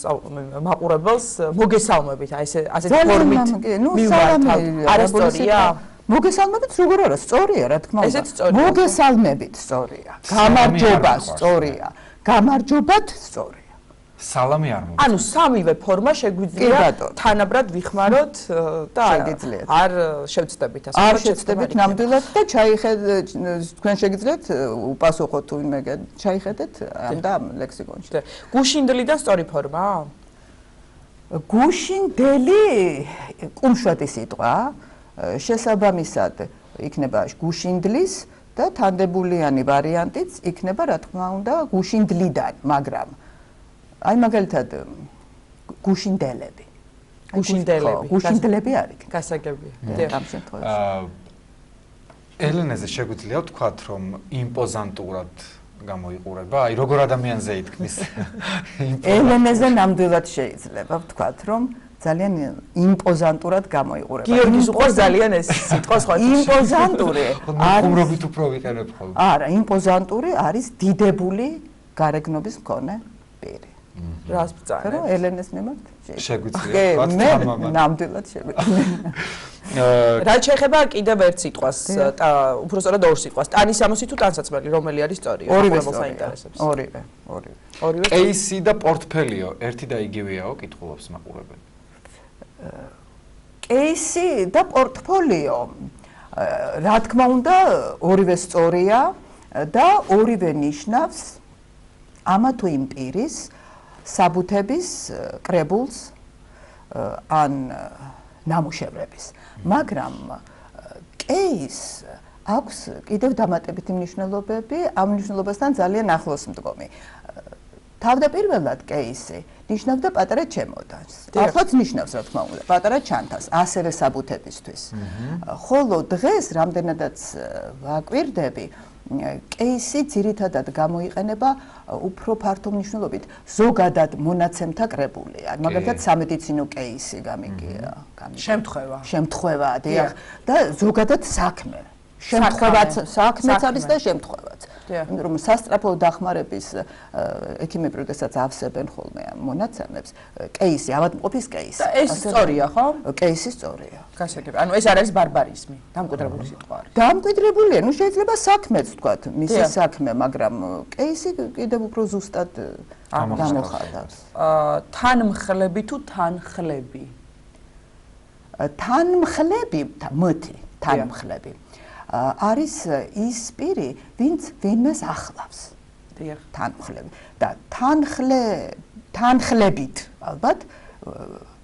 მაყურებელს, მოგესალმებით, აი ასეთი ფორმით. არა სწორია? მოგესალმებით როგორ არა, სწორია, რა თქმა უნდა. მოგესალმებით სწორია. გამარჯობა სწორია. გამარჯობათ სწორია. სალამი არ მოგვიწევს. ანუ სამივე ფორმა შეგვიძლია თანაბრად ვიხმაროთ და არ შევცდებით ასე. არ შევცდებით ნამდვილად და თქვენ შეგიძლიათ უპასუხოთ თუ იმე ჩაიხედეთ ამ და ამ ლექსიკონში. გუშინდლიდან სწორი ფორმა? გუშინდელი კუმშვადი სიტყვა, შესაბამისად იქნება გუშინდლის და თანდებულიანი ვარიანტიც იქნება, რა თქმა უნდა, გუშინდლიდან, მაგრამ აი მაგალითად გუშინდელები. გუშინდლები არის. გასაგებია. ამ შემთხვევაში. ელენეზე შეგვიძლია ვთქვათ, რომ იმპოზანტურად გამოიყურება, აი როგორ ადამიანზე ითქმის. ელენეზე ნამდვილად შეიძლება ვთქვათ, რომ ძალიან იმპოზანტურად გამოიყურება. გიორგის უყვარს ძალიან ეს სიტყვა სხვა. იმპოზანტური არის. ხუმრობით უფრო ვიყენებ ხოლმე. არა, იმპოზანტური არის დიდებული გარეგნობის მქონე პირი. რას ბრძანებ? რომ ელენეს მიმართ შეგვიძლია ვთქვათ მე ნამდვილად შეგვიძლია. რაც შეეხება კიდევ ერთ სიტყვას, უბრალოდ ორ სიტყვას, ტანის ამოსი თუ ტანსაცმელი, რომელი არის სწორი? ორივე საინტერესებს. ორივე. კეისი და პორტფელიო ერთი და იგივეაო, კითხულობს მაყურებელი. კეისი და პორტფოლიო, რა თქმა უნდა, ორივე სწორია და ორივე ნიშნავს ამა თუ იმ პირის საბუთების კრებულს ან ნამუშევრების. მაგრამ კეის აქვს კიდევ დამატებითი მნიშვნელობები, ამ მნიშვნელობასთან ძალიან ახლოს მდგომი. თავდაპირველად კეისი ნიშნავდა პატარა ჩემოდანს. ახლაც ნიშნავს, რა თქმა უნდა, პატარა ჩანთას, ასევე საბუთებისთვის. ხოლო დღეს რამდენადაც ვაკვირდები, კეისი ძირითადად გამოიყენება უფრო ფართო მნიშვნელობით. ზოგადად მონაცემთა კრებულია. მაგალითად სამედიცინო კეისი გამიგია. შემთხვევა, დიახ. და ზოგადად საქმე. საქმეც არის და შემთხვევაც. იმიტომ რომ სასწრაფო დახმარების ექიმები როდესაც ავსებენ ხოლმე მონაცემებს, კეისი, ავადმყოფის კეისი. და ეს სწორია, ხო? კეისი სწორია. გასაგები. ანუ ეს არ არის ბარბარიზმი, დამკვიდრებული სიტყვა არის. დამკვიდრებულია, ну შეიძლება საქმეც თქვათ, მისი საქმე, მაგრამ კეისი კიდევ უფრო ზუსტად გამოხატავს. თანმხლები თუ თანხლები? თანმხლები, მათი თანმხლები არის ის პირი, ვინც ვინმეს ახლავს. დიახ. თანმხლები და თანხლებით, ალბათ,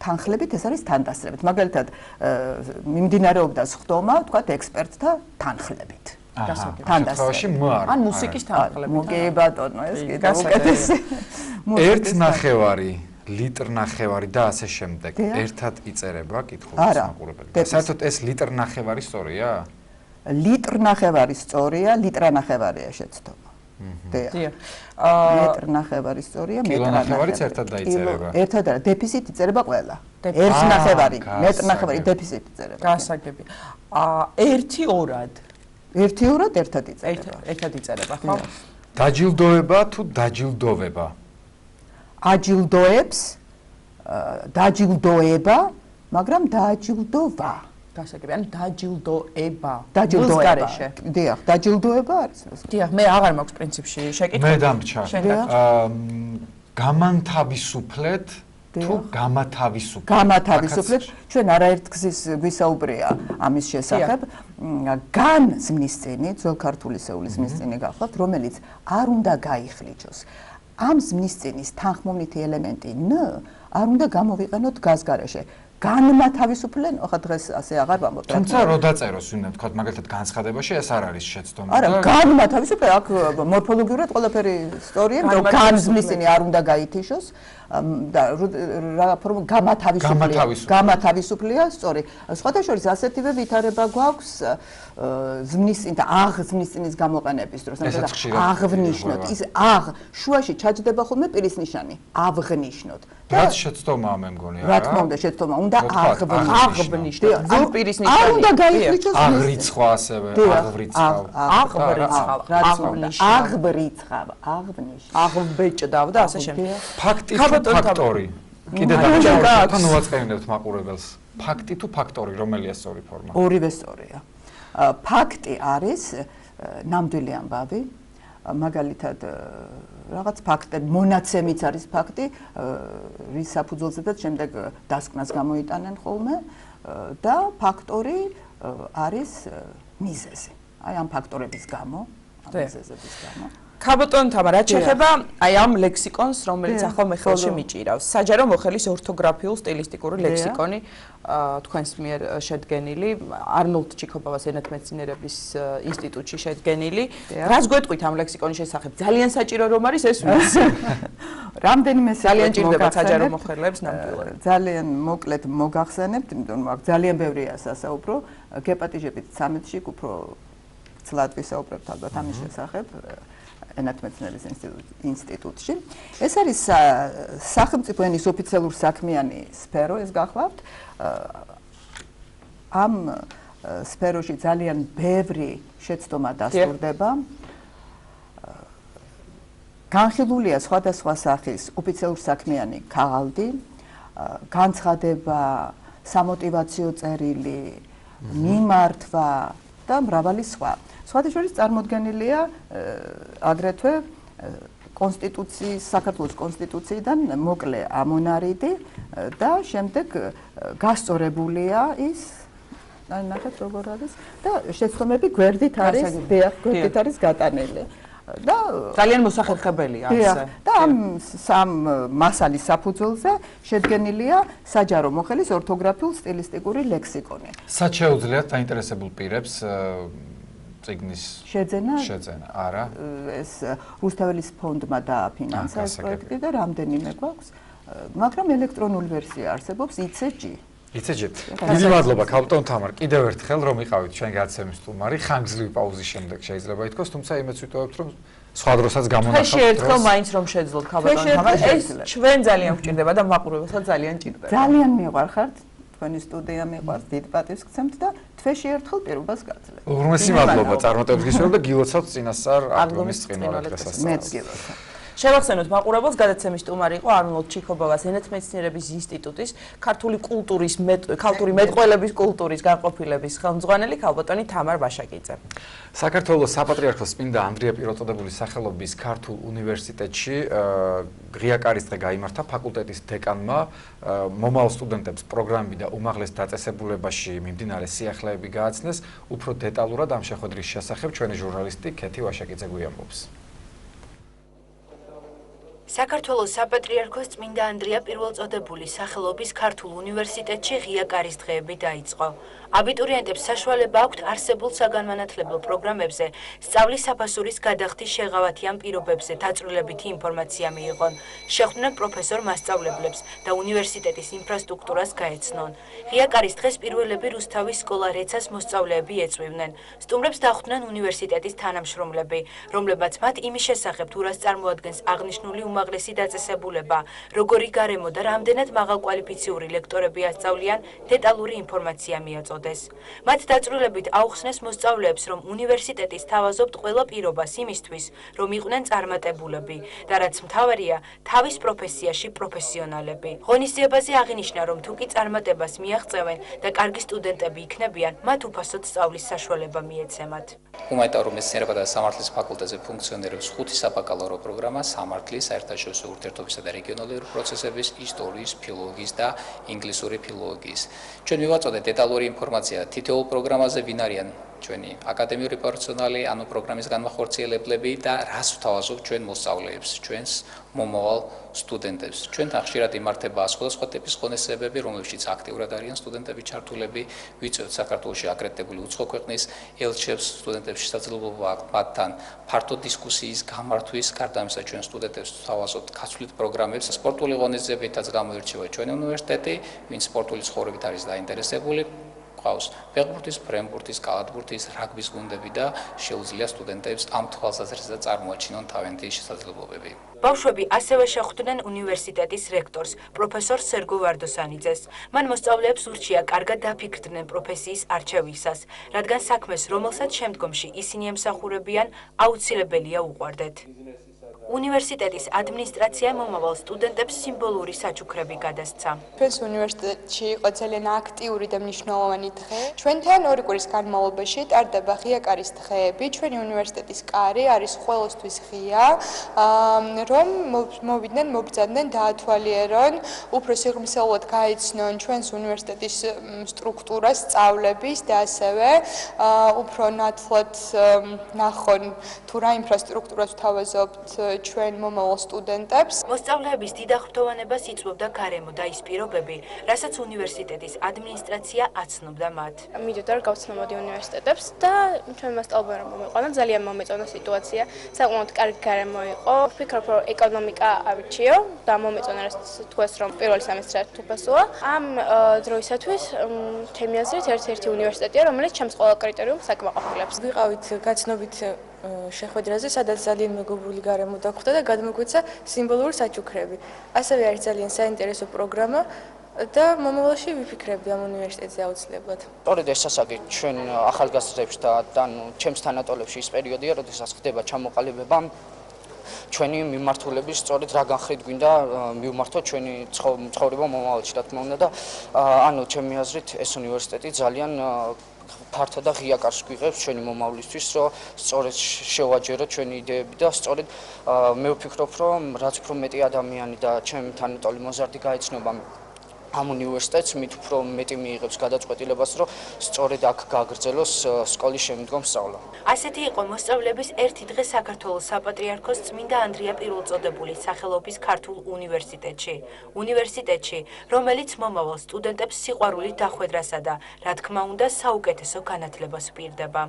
თანხლებით ეს არის თანდასწრებით. მაგალითად, მიმდინარეობდა სხდომა, თქვათ, ექსპერტთა თანხლებით. თანდასწრებით. ან მუსიკის თანხლებით. მოგე ბატონო, ეს კიდევ უკეთესი. ერთ ნახევარი ლიტრ ნახევარი და ასე შემდეგ ერთად იწერება კითხულობს მაყურებელი. საერთოდ ეს ლიტრ ნახევარი სწორია? ლიტრ ნახევარი სწორია, ლიტრა ნახევარია შეცდომა. დიახ. ლიტრ ნახევარი სწორია, მეტრ ნახევარიც ერთად დაიწერება. ერთად არა, დეფიციტ იწერება ყველა. ერთ ნახევარი, მეტრ ნახევარი დეფიციტ იწერება. გასაგები. ერთი ორად. ერთი ორად ერთად იწერება. ერთად იწერება, ხო? დაჯილდოება თუ დაჯილდოვება? აჯილდოებს, დაჯილდოება, მაგრამ დაჯილდოვა. გასაგები, ანუ დაჯილდოება. დაჯილდოება. დიახ, დაჯილდოება არის. დიახ, მე აღარ მაქვს პრინციპში შეკითხვა. მე დამრჩა. გამანთავისუფლეთ თუ გამათავისუფლეთ? გამათავისუფლეთ. ჩვენ არაერთგზის გვისაუბრია ამის შესახებ. გან ზმნისწინი, ძველქართული სეულის ზმნისწინი გახლავთ, რომელიც არ უნდა გაიხლიჩოს. ამ ზმნისწინის თანხმოვნითი ელემენტი ν არ უნდა გამოვიყენოთ გაზგარეშე. განმათავისუფლენ, ხო დღეს ასე აღარ ვამბობ. თუმცა რო დაწეროს ვინმე თქვა მაგალითად განცხადებაში ეს არ არის შეცდომა. არა, განმათავისუფლე აქ მორფოლოგიურად ყველაფერი სწორია, რომ განზმნისწინი არ უნდა გაითიშოს და რა ფორმა გამათავისუფლია, სწორი. სხვათა შორის ასეთივე ვითარება გვაქვს ზმნისწინ და აღზმნისწინის გამოყენების დროს, აღვნიშნოთ. ის აღ შუაში ჩაჯდება ხოლმე პირის ნიშანი, აღვნიშნოთ. რაც შეცდომაა მე მგონი, არა? რა თქმა უნდა, შეცდომა უნდა აღვნიშნოთ. ზოგ პირის ნიშანი. არ უნდა გაიხლიჩოს აღრიცხვა ასევე, აღვრიცხავ. აღბრიცხავ, აღნიშნავ. აღბეჭდავ და ასე შემდეგ. ფაქტი თუ ფაქტორი? კიდე დაგვიჭიროთ, თან უაწყენებთ მაყურებელს. ფაქტი თუ ფაქტორი, რომელია სწორი ფორმა? ორივე სწორია. ფაქტი არის ნამდვილი ამბავი, მაგალითად რაღაც ფაქტები, მონაცემიც არის ფაქტი, რის საფუძველზედაც შემდეგ დასკვნას გამოიტანენ ხოლმე და ფაქტორი არის მიზეზი. აი ამ ფაქტორების გამო, ამ მიზეზების გამო. ქაბატონ თამარ, რაც შეეხება აი ამ ლექსიკონს, რომელიც ახლა მე ხელში მიჭირავს. საჯარო მოხელის ორთოგრაფიულ სტილისტიკური ლექსიკონი თქვენს მიერ შედგენილი, არნოლდ ჩიქობავას ენათმეცნიერების ინსტიტუტში შედგენილი. რას გვეტყვით ამ ლექსიკონის შესახებ? ძალიან საჭირო რომ არის ეს ვიცი. რამდენიმე ძალიან ჭირდება საჯარო მოხელებს ნამდვილად. ძალიან მოკლედ მოგახსენებთ, იმიტომ რომ აქ ძალიან ბევრია სასაუბრო, გეპატიჟებით 13-ში უფრო ცლად ვისაუბრებთ ალბათ ამის შესახებ. ენათმეცნიერების ინსტიტუტში. ეს არის სახელმწიფო ენის ოფიციალურ საქმიანი სფერო, ეს გახლავთ. ამ სფეროში ძალიან ბევრი შეცდომა დასტურდება. განხილულია სხვადასხვა სახის ოფიციალურ საქმიანი ქაღალდი, განცხადება, სამოტივაციო წერილი, მიმართვა და მრავალი სხვა. სხვათა შორის წარმოდგენილია აგრეთვე კონსტიტუციის, საქართველოს კონსტიტუციიდან მოკლე ამონარიდი და შემდეგ გასწორებულია ის, აი ნახეთ როგორ არის და შეცდომები გვერდით არის, გვერდით არის გატანილი. და ძალიან მოსახერხებელია ასე. და ამ სამ მასალის საფუძველზე შედგენილია საჯარო მოხელის ორთოგრაფიულ სტილისტიკური ლექსიკონი. სად შეუძლიათ დაინტერესებულ პირებს წიგნის შეძენა? არა. ეს რუსთაველის ფონდმა დააფინანსა ეს პროექტი და რამდენიმე გვაქვს, მაგრამ ელექტრონული ვერსია არსებობს ICG. ICG. დიდი მადლობა ქალბატონ თამარ. კიდევ ერთხელ რომ იყავით ჩვენ გაცემის სტუმარი, ხანგრძლივი პაუზის შემდეგ შეიძლება ითქვას, თუმცა იმეც ვიტოვებთ რომ სხვა დროსაც გამონახავთ. ხეში ერთხელ მაინც რომ შეძლოთ ქალბატონ თამარ, ეს ჩვენ ძალიან გვჭირდება და მაყურებელსაც ძალიან ჭირდება. ძალიან მიყვარხართ თქვენი სტუდია მიყვარს, დიდ პატივს გცემთ და თვეში ერთხელ პირობას გაძლევთ. უღრმესი მადლობა წარმატებებს გისურვებთ და გილოცავთ წინასწარ აღდგომის წინვალე დღესასწაულს. მეც გილოცავ. შევახსენოთ მაყურებელს, გადაცემის სტუმარი იყო არნოლდ ჩიქობავას ენათმეცნიერების ინსტიტუტის ქართული მეტყველების კულტურის განყოფილების ხელმძღვანელი ქალბატონი თამარ ბაშაკიძე. საქართველოს საპატრიარქოს წმინდა ანდრია პირველწოდებული სახელობის ქართულ უნივერსიტეტში ღია კარის დღე გაიმართა. ფაკულტეტის დეკანმა მომავალ სტუდენტებს პროგრამები და უმაღლეს დაწესებულებაში მიმდინარე სიახლეები გააცნეს. უფრო დეტალურად ამ შეხვედრის შესახებ ჩვენი ჟურნალისტი ქეთი ვაშაკიძე გვიამბობს. საქართველოს საპატრიარქოს წმინდა ანდრია პირველწოდებული სახელობის ქართულ უნივერსიტეტში ღია კარის დღეები დაიწყო. აბიტურიენტებს საშუალება აქვთ არსებულ საგანმანათლებლო პროგრამებზე სწავლის საფასურის გადახდის შეღავათიან პირობებზე დაწვრილებითი ინფორმაცია მიიღონ, შეხვდნენ პროფესორ მასწავლებლებს და უნივერსიტეტის ინფრასტრუქტურას გაეცნონ. ღია კარის დღეს პირველები რუსთავის სკოლა რეცას მოსწავლეები ეწვივნენ. სტუმრებს დახვდნენ უნივერსიტეტის თანამშრომლები, რომლებმაც მათ იმის შესახებ თუ რას წარმოადგენს აღნიშნული უმაღლესი დაწესებულება, როგორი გარემო და რამდენად მაღალკვალიფიციური ლექტორები ასწავლიან, დეტალური ინფორმაცია მიაწოდეს. მათ დაწვრილებით აუხსნეს მოსწავლეებს, რომ უნივერსიტეტის თავაზობთ ყველა პირობას იმისთვის, რომ იყვნენ წარმატებულები და რაც მთავარია, თავის პროფესიაში პროფესიონალები. ღონისძიებაზე აღინიშნა, რომ თუ კი წარმატებას მიაღწევენ და კარგი სტუდენტები იქნებიან, მათ უფასოდ სწავლის საშუალება მიეცემათ. ჰუმანიტარული მეცნიერება და სამართლის ფაკულტეტზე ფუნქციონირებს 5 საბაკალავრო პროგრამა სამართლის, საერთაშორისო ურთიერთობისა და რეგიონალური პროცესების, ისტორიის, ფილოლოგიის და ინგლისური ფილოლოგიის. ჩვენ მივაწოდეთ დეტალური ინფორმაცია თითოეულ პროგრამაზე, ვინ არიან ჩვენი აკადემიური პერსონალი, ანუ პროგრამის განმახორციელებლები და რას ვთავაზობთ ჩვენ მოსწავლეებს, ჩვენს მომავალ სტუდენტებს. ჩვენთან ხშირად იმართება სხვადასხვა ტიპის ღონისძიებები, რომლებშიც აქტიურად არიან სტუდენტები ჩართულები. ვიწევთ საქართველოში აკრედიტებული უცხო ქვეყნის ელჩებს, სტუდენტებს შესაძლებლობა აქვთ მათთან ფართო დისკუსიის გამართვის, გარდა ამისა ჩვენ სტუდენტებს ვთავაზობთ გაცვლით პროგრამებს. სპორტული ღონისძიებითაც გამოირჩევა ჩვენი უნივერსიტეტი, ვინც სპორტული ცხოვრებით არის დაინტერესებული. ყავს ფეხბურთის, ფრენბურთის, კალათბურთის, რაგბის გუნდები და შეუძლია სტუდენტებს ამ თვალსაზრისით წარმოაჩინონ თავიანთი შესაძლებლობები. ბავშვები ასევე შეხვდნენ უნივერსიტეტის რექტორს, პროფესორ სერგო ვარდოსანიძეს. მან მოსწავლეებს ურჩია კარგად დაფიქრდნენ პროფესიის არჩევისას, რადგან საქმეს, რომელსაც შემდგომში ისინი ემსახურებიან, აუცილებელია უყვარდეთ. უნივერსიტეტის ადმინისტრაცია მომავალ სტუდენტებს სიმბოლური საჩუქრები გადასცა. ჩვენს უნივერსიტეტში იყო ძალიან აქტიური და მნიშვნელოვანი დღე. ჩვენთან 2 კვირის განმავლობაში ტარდება ღია კარის დღეები. ჩვენი უნივერსიტეტის კარი არის ყველასთვის ღია, რომ მოვიდნენ, მობრძანდნენ, დაათვალიერონ, უფრო სიღრმისეულად გაიცნონ ჩვენს უნივერსიტეტის სტრუქტურას, სწავლების და ასევე უფრო ნათლად ნახონ თუ რა ინფრასტრუქტურას ვთავაზობთ ჩვენ მომავალ სტუდენტებს. მოსწავლეების დიდ აღფრთოვანებას იწვევდა გარემო და ის პირობები, რასაც უნივერსიტეტის ადმინისტრაცია აცნობდა მათ. მიდოდა რომ გავცნობოდი უნივერსიტეტებს და ჩვენ მასწავლებლები რომ მომეყვანა, ძალიან მომეწონა სიტუაცია. საკმაოდ კარგი გარემო იყო. ვფიქრობ, რომ ეკონომიკა ავირჩიო და მომეწონა თუ ეს რომ პირველი სემესტრი უფასოა. ამ დროისათვის ჩემი აზრით ერთ-ერთი უნივერსიტეტია, რომელიც ჩემს ყველა კრიტერიუმს საკმაყოფილებს. ვიყავით გაცნობით შეხვედრაზე, სადაც ძალიან მეგობრული გარემო დაგვხვდა და გადმოგვეცა სიმბოლური საჩუქრები. ასევე არის ძალიან საინტერესო პროგრამა და მომავალში ვიფიქრებდი ამ უნივერსიტეტზე აუცილებლად. სწორედ ეს ასაკი ჩვენ ახალგაზრდებს და ჩემს თანატოლებში ის პერიოდია, როდესაც ხდება ჩამოყალიბება ჩვენი მიმართულების, სწორედ რა განხრით გვინდა მივმართოთ ჩვენი ცხოვრება მომავალში, რა თქმა უნდა და ანუ ჩემი აზრით ეს უნივერსიტეტი ძალიან ფართო და ღია კარს გვიღებს ჩვენი მომავლისთვის, რომ სწორედ შევაჯეროთ ჩვენი იდეები და სწორედ მე ვფიქრობ, რომ რაც უფრო მეტი ადამიანი და ჩემი თანატოლი მოზარდი გაეცნობა ამ უნივერსიტეტს, მით უფრო მეტი მიიღებს გადაწყვეტილებას, რომ სწორედ აქ გააგრძელოს სკოლის შემდგომ სწავლა. ასეთი იყო მოსწავლეების ერთი დღე საქართველოს საპატრიარქოს წმინდა ანდრია პირველწოდებული სახელობის ქართულ უნივერსიტეტში, რომელიც მომავალ სტუდენტებს სიყვარულით დახვედრასა და, რა თქმა უნდა, საუკეთესო განათლებას ვპირდება.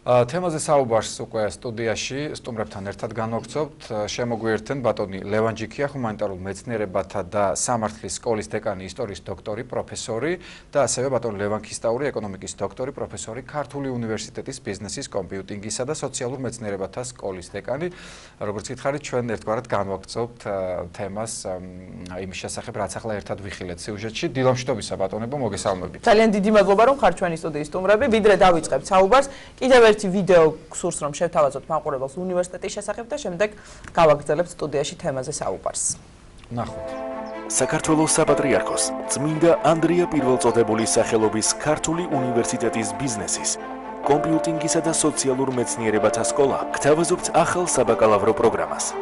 თემაზე საუბარს უკვე სტუდიაში სტუმრებთან ერთად განვაგრძობთ. შემოგვიერთენ ბატონი ლევან ჯიქია, ჰუმანიტარულ მეცნიერებათა და სამართლის სკოლის დეკანი, ისტორიის დოქტორი, პროფესორი და ასევე ბატონი ლევან ქისტაური, ეკონომიკის დოქტორი, პროფესორი, ქართული უნივერსიტეტის ბიზნესის, კომპიუტინგისა და სოციალურ მეცნიერებათა სკოლის დეკანი. როგორც გითხარით, ჩვენ ერთგვარად განვაგრძობთ თემას იმის შესახებ, რაც ახლა ერთად ვიხილეთ სიუჟეტში. დილამშვიდობისა ბატონებო, მოგესალმებით. ძალიან დიდი მადლობა, რომ ხართ ჩვენი სტუდიის სტუმრები. ვიდრე დავიწყებთ საუბარს, კიდევ ერთი ვიდეო გსურს რომ შევთავაზოთ მაყურებელს უნივერსიტეტის შესახებ და შემდეგ გავაგრძელებთ სტუდიაში თემაზე საუბარს. ნახოთ. საქართველოს საპატრიარქოს წმინდა ანდრია პირველწოდებულის სახელობის ქართული უნივერსიტეტის ბიზნესის, კომპიუტინგისა და სოციალურ მეცნიერებათა სკოლა გთავაზობთ ახალ საბაკალავრო პროგრამას.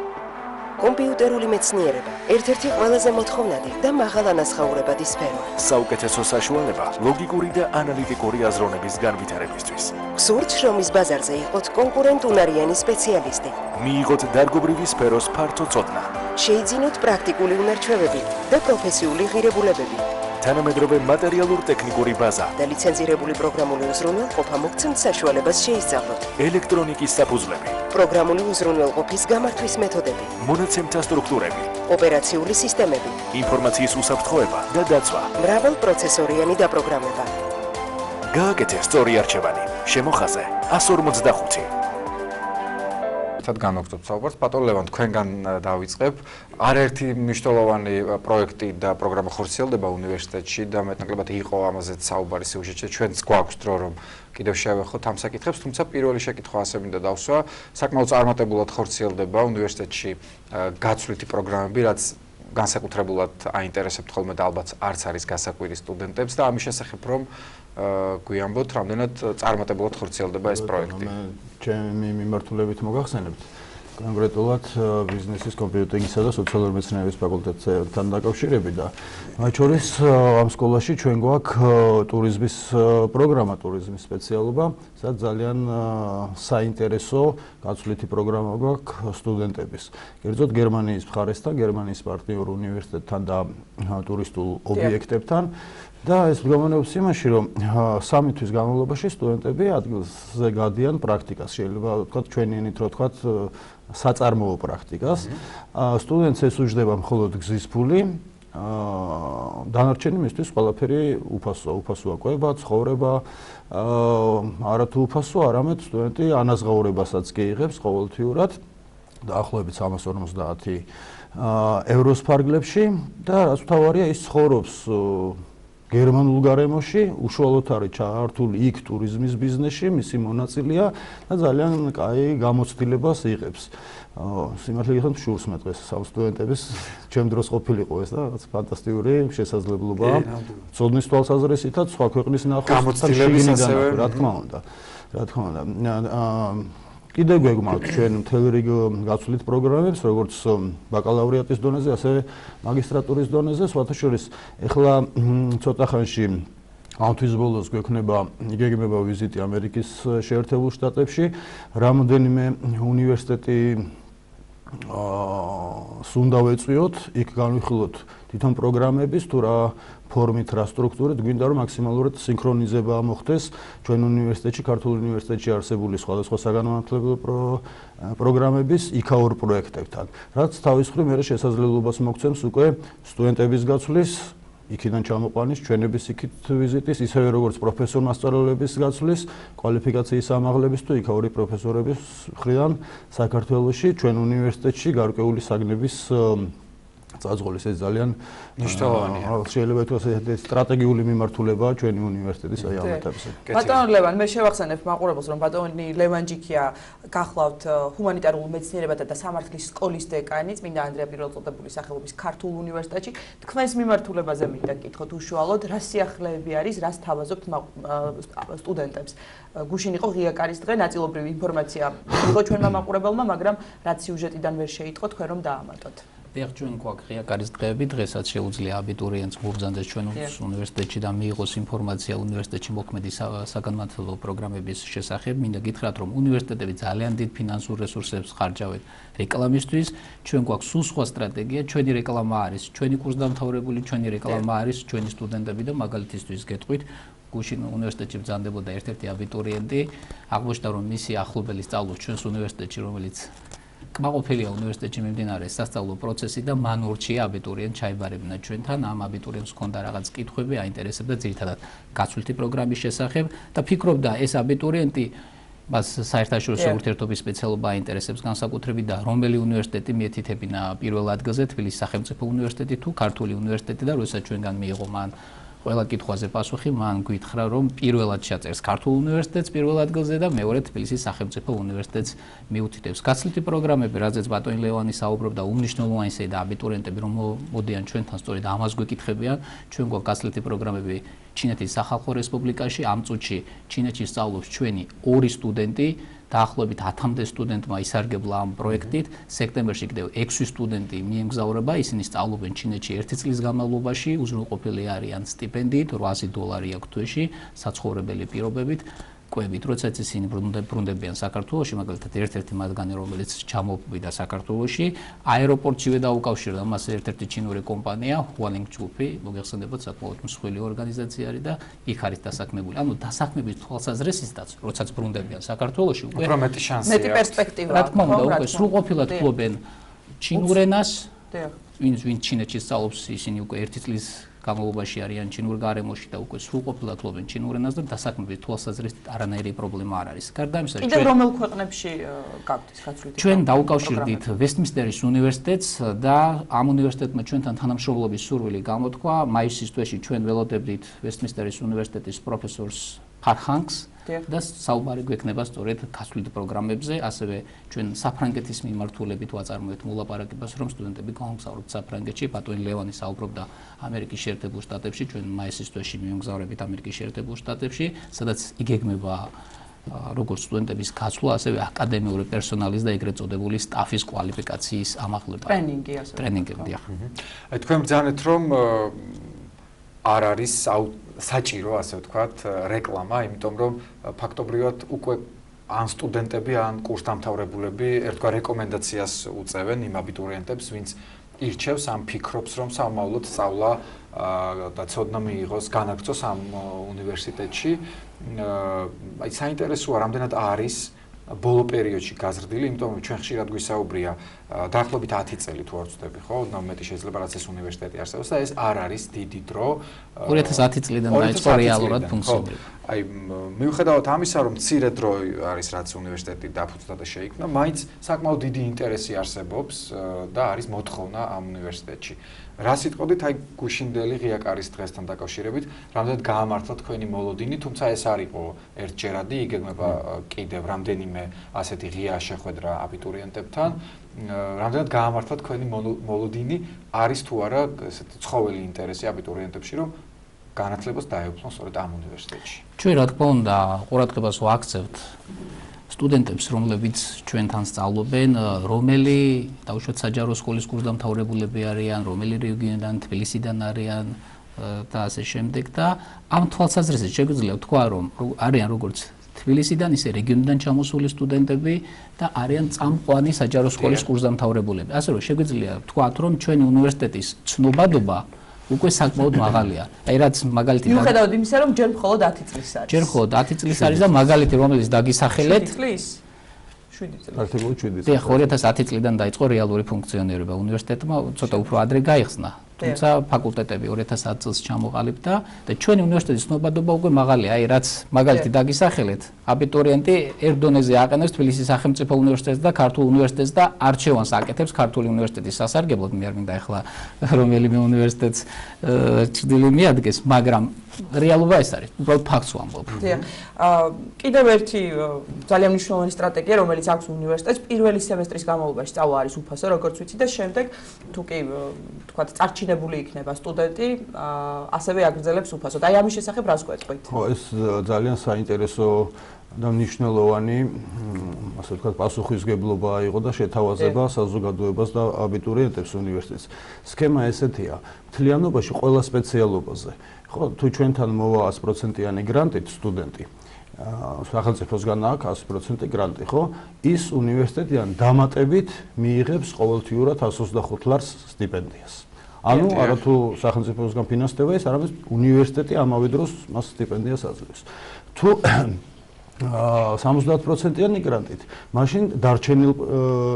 კომპიუტერული მეცნიერება ერთ-ერთი ყველაზე მოთხოვნადი და მაღალანაზღაურებადი სფერო. საუკეთესო საშუალება ლოგიკური და ანალიტიკური აზროვნების განვითარებისთვის. გსურთ შრომის ბაზარზე იყოთ კონკურენტუნარიანი სპეციალისტი. მიიღოთ დარგობრივი სფეროს ფართო ცოდნა. შეიძინოთ პრაქტიკული უნარჩვევები და პროფესიული ღირებულებები. თანამედროვე მატერიალურ-ტექნიკური ბაზა და ლიცენზირებული პროგრამული უზრუნველყოფა მოგცემთ საშუალებას შეისწავლოთ. ელექტრონიკის საფუძვლები, პროგრამული უზრუნველყოფის გამართვის მეთოდები, მონაცემთა სტრუქტურები, ოპერაციული სისტემები, ინფორმაციის უსაფრთხოება და დაცვა, მრავალპროცესორიანი დაპროგრამება. გააკეთე სწორი არჩევანი. შემოხაზე 145. განვაგრძობთ საუბარს. ბატონ ლევან, თქვენგან დავიწყებ. არაერთი მნიშვნელოვანი პროექტი და პროგრამა ხორციელდება უნივერსიტეტში და მეტნაკლებად იყო ამაზეც საუბარი სიუჟეტში. ჩვენც გვაქვს დრო, რომ კიდევ შევეხოთ ამ საკითხებს, თუმცა პირველი შეკითხვა ასე მინდა დავსვა. საკმაოდ წარმატებულად ხორციელდება უნივერსიტეტში გაცვლითი პროგრამები, რაც განსაკუთრებულად აინტერესებთ ხოლმე და ალბათ არც არის გასაკვირი სტუდენტებს და ამის შესახებ რომ გვიამბოთ, რამდენად წარმატებულად ხორციელდება ეს პროექტი. ჩემი მიმართულებით მოგახსენებთ კონკრეტულად ბიზნესის, კომპიუტინგისა და სოციალურ მეცნიერების ფაკულტეტთან დაკავშირებით და მათ შორის ამ სკოლაში ჩვენ გვაქვს ტურიზმის პროგრამა, ტურიზმის სპეციალობა, სადაც ძალიან საინტერესო გაცვლითი პროგრამა გვაქვს სტუდენტების. კერძოდ გერმანიის მხარესთან, გერმანიის პარტნიორ უნივერსიტეტთან და ტურისტულ ობიექტებთან. და ეს გამონებს იმაში, რომ 3 თვის განმავლობაში სტუდენტები ადგილზე გადიან პრაქტიკას, შეიძლება ვთქვათ ჩვენიანით რო ვთქვათ საწარმოო პრაქტიკას. სტუდენტს ეს უჯდება მხოლოდ გზის ფული, დანარჩენი მისთვის ყველაფერი უფასოა, უფასოა კვება, ცხოვრება, არათუ უფასო, არამედ სტუდენტი ანაზღაურებასაც კი იღებს ყოველთვიურად დაახლოებით 350 ევროს ფარგლებში და რაც მთავარია ის ცხოვრობს გერმანულ გარემოში, უშუალოდ არის ჩართული იქ ტურიზმის ბიზნესში, მისი მონაწილეა და ძალიან კაი გამოცდილებას იღებს. სიმართლე გითხრათ, შურს მე დღეს სტუდენტების ჩემ დროს ყოფილიყო ეს და რაც ფანტასტიკური შესაძლებლობაა. ცოდნის თვალსაზრისითაც სხვა ქვეყნის ნახვის გამოცდილების ასევე რა თქმა უნდა. რა თქმა უნდა. კიდევ გვეგმართ ჩვენ მთელი რიგ გაცვლით პროგრამებს, როგორც ბაკალავრიატის დონეზე, ასევე მაგისტრატურის დონეზე, სხვათა შორის ეხლა ცოტა ხანში ამ თვის ბოლოს გეგმება ვიზიტი ამერიკის შეერთებულ შტატებში, რამდენიმე უნივერსიტეტი უნდა ვეწვიოთ, იქ განვიხილოთ თვითონ პროგრამების თუ რა ფორმით, რა სტრუქტურით, გვინდა რომ მაქსიმალურად სინქრონიზება მოხდეს ჩვენ უნივერსიტეტში, ქართულ უნივერსიტეტში არსებული სხვადასხვა საგანმანათლებლო პროგრამების იქაურ პროექტებთან, რაც თავის მხრივ მე შესაძლებლობას მოგცემს უკვე სტუდენტების გაცვლის, იქიდან ჩამოყვანის, ჩვენების იქით ვიზიტის, ისევე როგორც პროფესორ-მასწავლებლების გაცვლის, კვალიფიკაციის ამაღლების თუ იქაური პროფესორების მხრიდან საქართველოში, ჩვენ უნივერსიტეტში გარკვეული საგნების წაძღოლის ეს ძალიან მნიშვნელოვანია. შეიძლება ითქვას ეს სტრატეგიული მიმართულებაა ჩვენი უნივერსიტეტის აი ამ ეტაპზე. ბატონ ლევან, მე შევახსენებ მაყურებელს, რომ ბატონი ლევან ჯიქია გახლავთ ჰუმანიტარულ მეცნიერებათა და სამართლის სკოლის დეკანი, წმინდა ანდრია პირველწოდებულის სახელობის ქართულ უნივერსიტეტში. თქვენს მიმართულებაზე მინდა გითხოთ უშუალოდ, რა სიახლეები არის, რას თავაზობთ სტუდენტებს. გუშინ იყო ღია კარის დღე, ნაწილობრივი ინფორმაცია იყო ჩვენმა მაყურებელმა, მაგრამ რაც სიუჟეტიდან ვერ შეიტყო, თქვენ რომ დაამატოთ. დიახ, ჩვენ გვაქვს ღია კარის დღეები, დღესაც შეუძლია აბიტურიენტს მობრძანდეს ჩვენ უნივერსიტეტში და მიიღოს ინფორმაცია უნივერსიტეტში მოქმედი საგანმანათლებლო პროგრამების შესახებ. მინდა გითხრათ, რომ უნივერსიტეტები ძალიან დიდ ფინანსურ რესურსებს ხარჯავენ რეკლამისთვის. ჩვენ გვაქვს სულ სხვა სტრატეგია, ჩვენი რეკლამა არის, ჩვენი კურსდამთავრებული, ჩვენი რეკლამა არის ჩვენი სტუდენტები და მაგალითისთვის გეტყვით გუშინ უნივერსიტეტში ბრძანდებოდა ერთ-ერთი აბიტურიენტი, აღმოჩნდა რომ მისი ახლობელი სწავლობს ჩვენს უნივერსიტეტში, რომელიც კმაყოფილია უნივერსიტეტში მიმდინარე სასწავლო პროცესი და მან ურჩია აბიტურიენტს ჩაიბარებინა ჩვენთან. ამ აბიტურიენტს ჰქონდა რაღაც კითხვები, აინტერესებდა ძირითადად გაცვლითი პროგრამის შესახებ და ფიქრობდა ეს აბიტურიენტი მას საერთაშორისო ურთიერთობის სპეციალობა აინტერესებს განსაკუთრებით და რომელი უნივერსიტეტი მიეთითებინა პირველ ადგილზე, თბილისის სახელმწიფო უნივერსიტეტი თუ ქართული უნივერსიტეტი და როდესაც ჩვენგან მიიღო მან ყველა კითხვაზე პასუხი, მან გითხრა რომ პირველად შეაწერს ქართულ უნივერსიტეტს პირველ ადგილზე და მეორე თბილისის სახელმწიფო უნივერსიტეტს მიუთითებს. გაცვლითი პროგრამები, რაზეც ბატონი ლევანი საუბრობდა, უმნიშვნელოვანესია და აბიტურიენტები რომ მოდიან ჩვენთან სწორედ ამას გვეკითხებიან. ჩვენ გვაქვს გაცვლითი პროგრამები ჩინეთის სახალხო რესპუბლიკაში, ამ წუთში ჩინეთში სწავლობს ჩვენი 2 სტუდენტი, დაახლოებით 10-მდე სტუდენტმა ისარგებლა ამ პროექტით. სექტემბერში კიდევ 6 სტუდენტი მიემგზავრება, ისინი სწავლობენ ჩინეთში 1 წლის განმავლობაში, უზრუნველყოფილი არიან სტიპენდიით, $800 აქვს თვეში, საცხოვრებელი პირობებით. კვებით, როდესაც ისინი ბრუნდებიან საქართველოში, მაგალითად ერთ-ერთი მათგანი, რომელიც ჩამოვიდა საქართველოში, აეროპორტშივე დაუკავშირდა მას ერთ-ერთი ჩინური კომპანია, Hualing ჯგუფი, მოგეხსენებათ, საკმაოდ მსხვილი ორგანიზაცია არის და იქ არის დასაქმებული. ანუ დასაქმების თვალსაზრისითაც, როდესაც ბრუნდებიან საქართველოში, უკვე მეტი შანსია. მეტი პერსპექტივა. რა თქმა უნდა, უკვე სრულყოფილად ფლობენ ჩინურ ენას. ვინც ჩინეთში სწავლობს, ისინი უკვე 1 წლის განმავლობაში არიან ჩინურ გარემოში და უკვე სრულყოფილად ფლობენ ჩინურ ენას და დასაქმების თვალსაზრისით არანაირი პრობლემა არ არის. გარდა ამისა, კიდევ რომელ ქვეყნებში გაგვდის გაცვლითი? ჩვენ დაუკავშირდით ვესტმინსტერის უნივერსიტეტს და ამ უნივერსიტეტმა ჩვენთან თანამშრომლობის სურვილი გამოთქვა. მაისის თვეში ჩვენ ველოდებდით ვესტმინსტერის უნივერსიტეტის პროფესორს ფარხანგს და საუბარი გვექნება სწორედ გაცვლით პროგრამებზე, ასევე ჩვენ საფრანგეთის მიმართულებით ვაწარმოებთ მოლაპარაკებას, რომ სტუდენტები გავამგზავროთ საფრანგეთში. ბატონი ლევანი საუბრობდა ამერიკის შეერთებულ შტატებში, ჩვენ მაისის თვეში მივამგზავრებით ამერიკის შეერთებულ შტატებში, სადაც იგეგმება როგორც სტუდენტების გაცვლა, ასევე აკადემიური პერსონალის და ეგრეთ წოდებული სტაფის კვალიფიკაციის ამაღლება. ტრენინგი ასე. ტრენინგები. აი თქვენ ბრძანეთ რომ არ არის საჭირო, ასე ვთქვათ, რეკლამა, იმიტომ რომ ფაქტობრივად უკვე ან სტუდენტები, ან კურსდამთავრებულები ერთგვარ რეკომენდაციას უწევენ იმ აბიტურიენტებს, ვინც ირჩევს ან ფიქრობს, რომ სამომავლოდ სწავლა და ცოდნა მიიღოს, განაგრძოს ამ უნივერსიტეტში. აი საინტერესოა, რამდენად არის ბოლო პერიოდში გაზრდილი, იმიტომ რომ ჩვენ ხშირად გვისაუბრია დაახლოებით 10 წელი თუ არ ვცდები, ხო? მეტი შეიძლება რაც ეს უნივერსიტეტი არსებობს და ეს არ არის დიდი დრო. 2010 წლიდან დაიწყო რეალურად ფუნქციონირება. აი მიუხედავად ამისა, რომ მცირე დრო არის რაც უნივერსიტეტი დაფუძნდა და შეიქმნა, მაინც საკმაოდ დიდი ინტერესი არსებობს და არის მოთხოვნა ამ უნივერსიტეტში. რა სიტყოდით აი გუშინდელი ღია კარის დღესთან დაკავშირებით, რამდენად გაამართლა თქვენი მოლოდინი, თუმცა ეს არ იყო ერთჯერადი, იგეგმება კიდევ რამდენიმე ასეთი ღია შეხვედრა აბიტურიენტებთან. რამდენად გაამართლა თქვენი მოლოდინი, არის თუ არა ესეთი ცხოველი ინტერესი აბიტურიენტებში, რომ განათლებას დაეუფლონ სწორედ ამ უნივერსიტეტში. ჩვენ რა თქმა უნდა ყურადღებას ვაქცევთ სტუდენტებს, რომლებიც ჩვენთან სწავლობენ, რომელი დაუშვათ საჯარო სკოლის კურსდამთავრებულები არიან, რომელი რეგიონიდან, თბილისიდან არიან და ასე შემდეგ და ამ თვალსაზრისით შეგვიძლია ვთქვა, რომ არიან როგორც თბილისიდან, ისე რეგიონიდან ჩამოსული სტუდენტები და არიან წამყვანი საჯარო სკოლის კურსდამთავრებულები. ასე რომ შეგვიძლია ვთქვათ, რომ ჩვენი უნივერსიტეტის ცნობადობა უკვე საკმაოდ მაღალია. აი რაც მაგალითი მიუხედავად იმისა, რომ ჯერ მხოლოდ 10 წლის არის. ჯერ მხოლოდ 10 წლის არის და მაგალითი რომელიც დაგისახელეთ 7 წლის. 7 წლის. პრაქტიკულად 7 წლის. და 2010 წლიდან დაიწყო რეალური ფუნქციონირება უნივერსიტეტმა, ცოტა უფრო ადრე გაიხსნა. თუმცა ფაკულტეტები 2010 წელს ჩამოყალიბდა და ჩვენი უნივერსიტეტის ცნობადობა უკვე მაღალია. აი რაც მაგალითი დაგისახელეთ, აბიტურიენტი ერთ დონეზე აყენებს თბილისის სახელმწიფო უნივერსიტეტს და ქართულ უნივერსიტეტს და არჩევანს აკეთებს ქართული უნივერსიტეტის სასარგებლოდ. მე არ მინდა ახლა რომელიმე უნივერსიტეტს ჭრილი მიადგეს, მაგრამ რეალობა ეს არის, უბრალოდ ფაქტს ვამბობ. დიახ. კიდევ ერთი ძალიან მნიშვნელოვანი სტრატეგია, რომელიც აქვს უნივერსიტეტს, პირველი სემესტრის განმავლობაში სწავლა არის უფასო, როგორც ვიცი და შემდეგ თუ კი თქვათ წარჩინებული იქნება სტუდენტი, ასევე აგრძელებს უფასოდ. აი ამის შესახებ რას გვეტყვით? ხო, ეს ძალიან საინტერესო და მნიშვნელოვანი, ასე ვთქვათ, პასუხისმგებლობა იყო და შეთავაზება საზოგადოებას და აბიტურიენტებს უნივერსიტეტს. სქემა ესეთია, მთლიანობაში ყველა სპეციალობაზე. ხო, თუ ჩვენთან მოვა 100%-იანი გრანტით სტუდენტი, სახელმწიფოსგან აქვს 100% გრანტი, ხო? ის უნივერსიტეტიდან დამატებით მიიღებს ყოველთვიურად 125 ლარს სტიპენდიას. ანუ არათუ სახელმწიფოსგან ფინანსდება ეს, არამედ უნივერსიტეტი ამავე დროს მას სტიპენდიას აძლევს. თუ 70%-იანი გრანტით, მაშინ დარჩენილ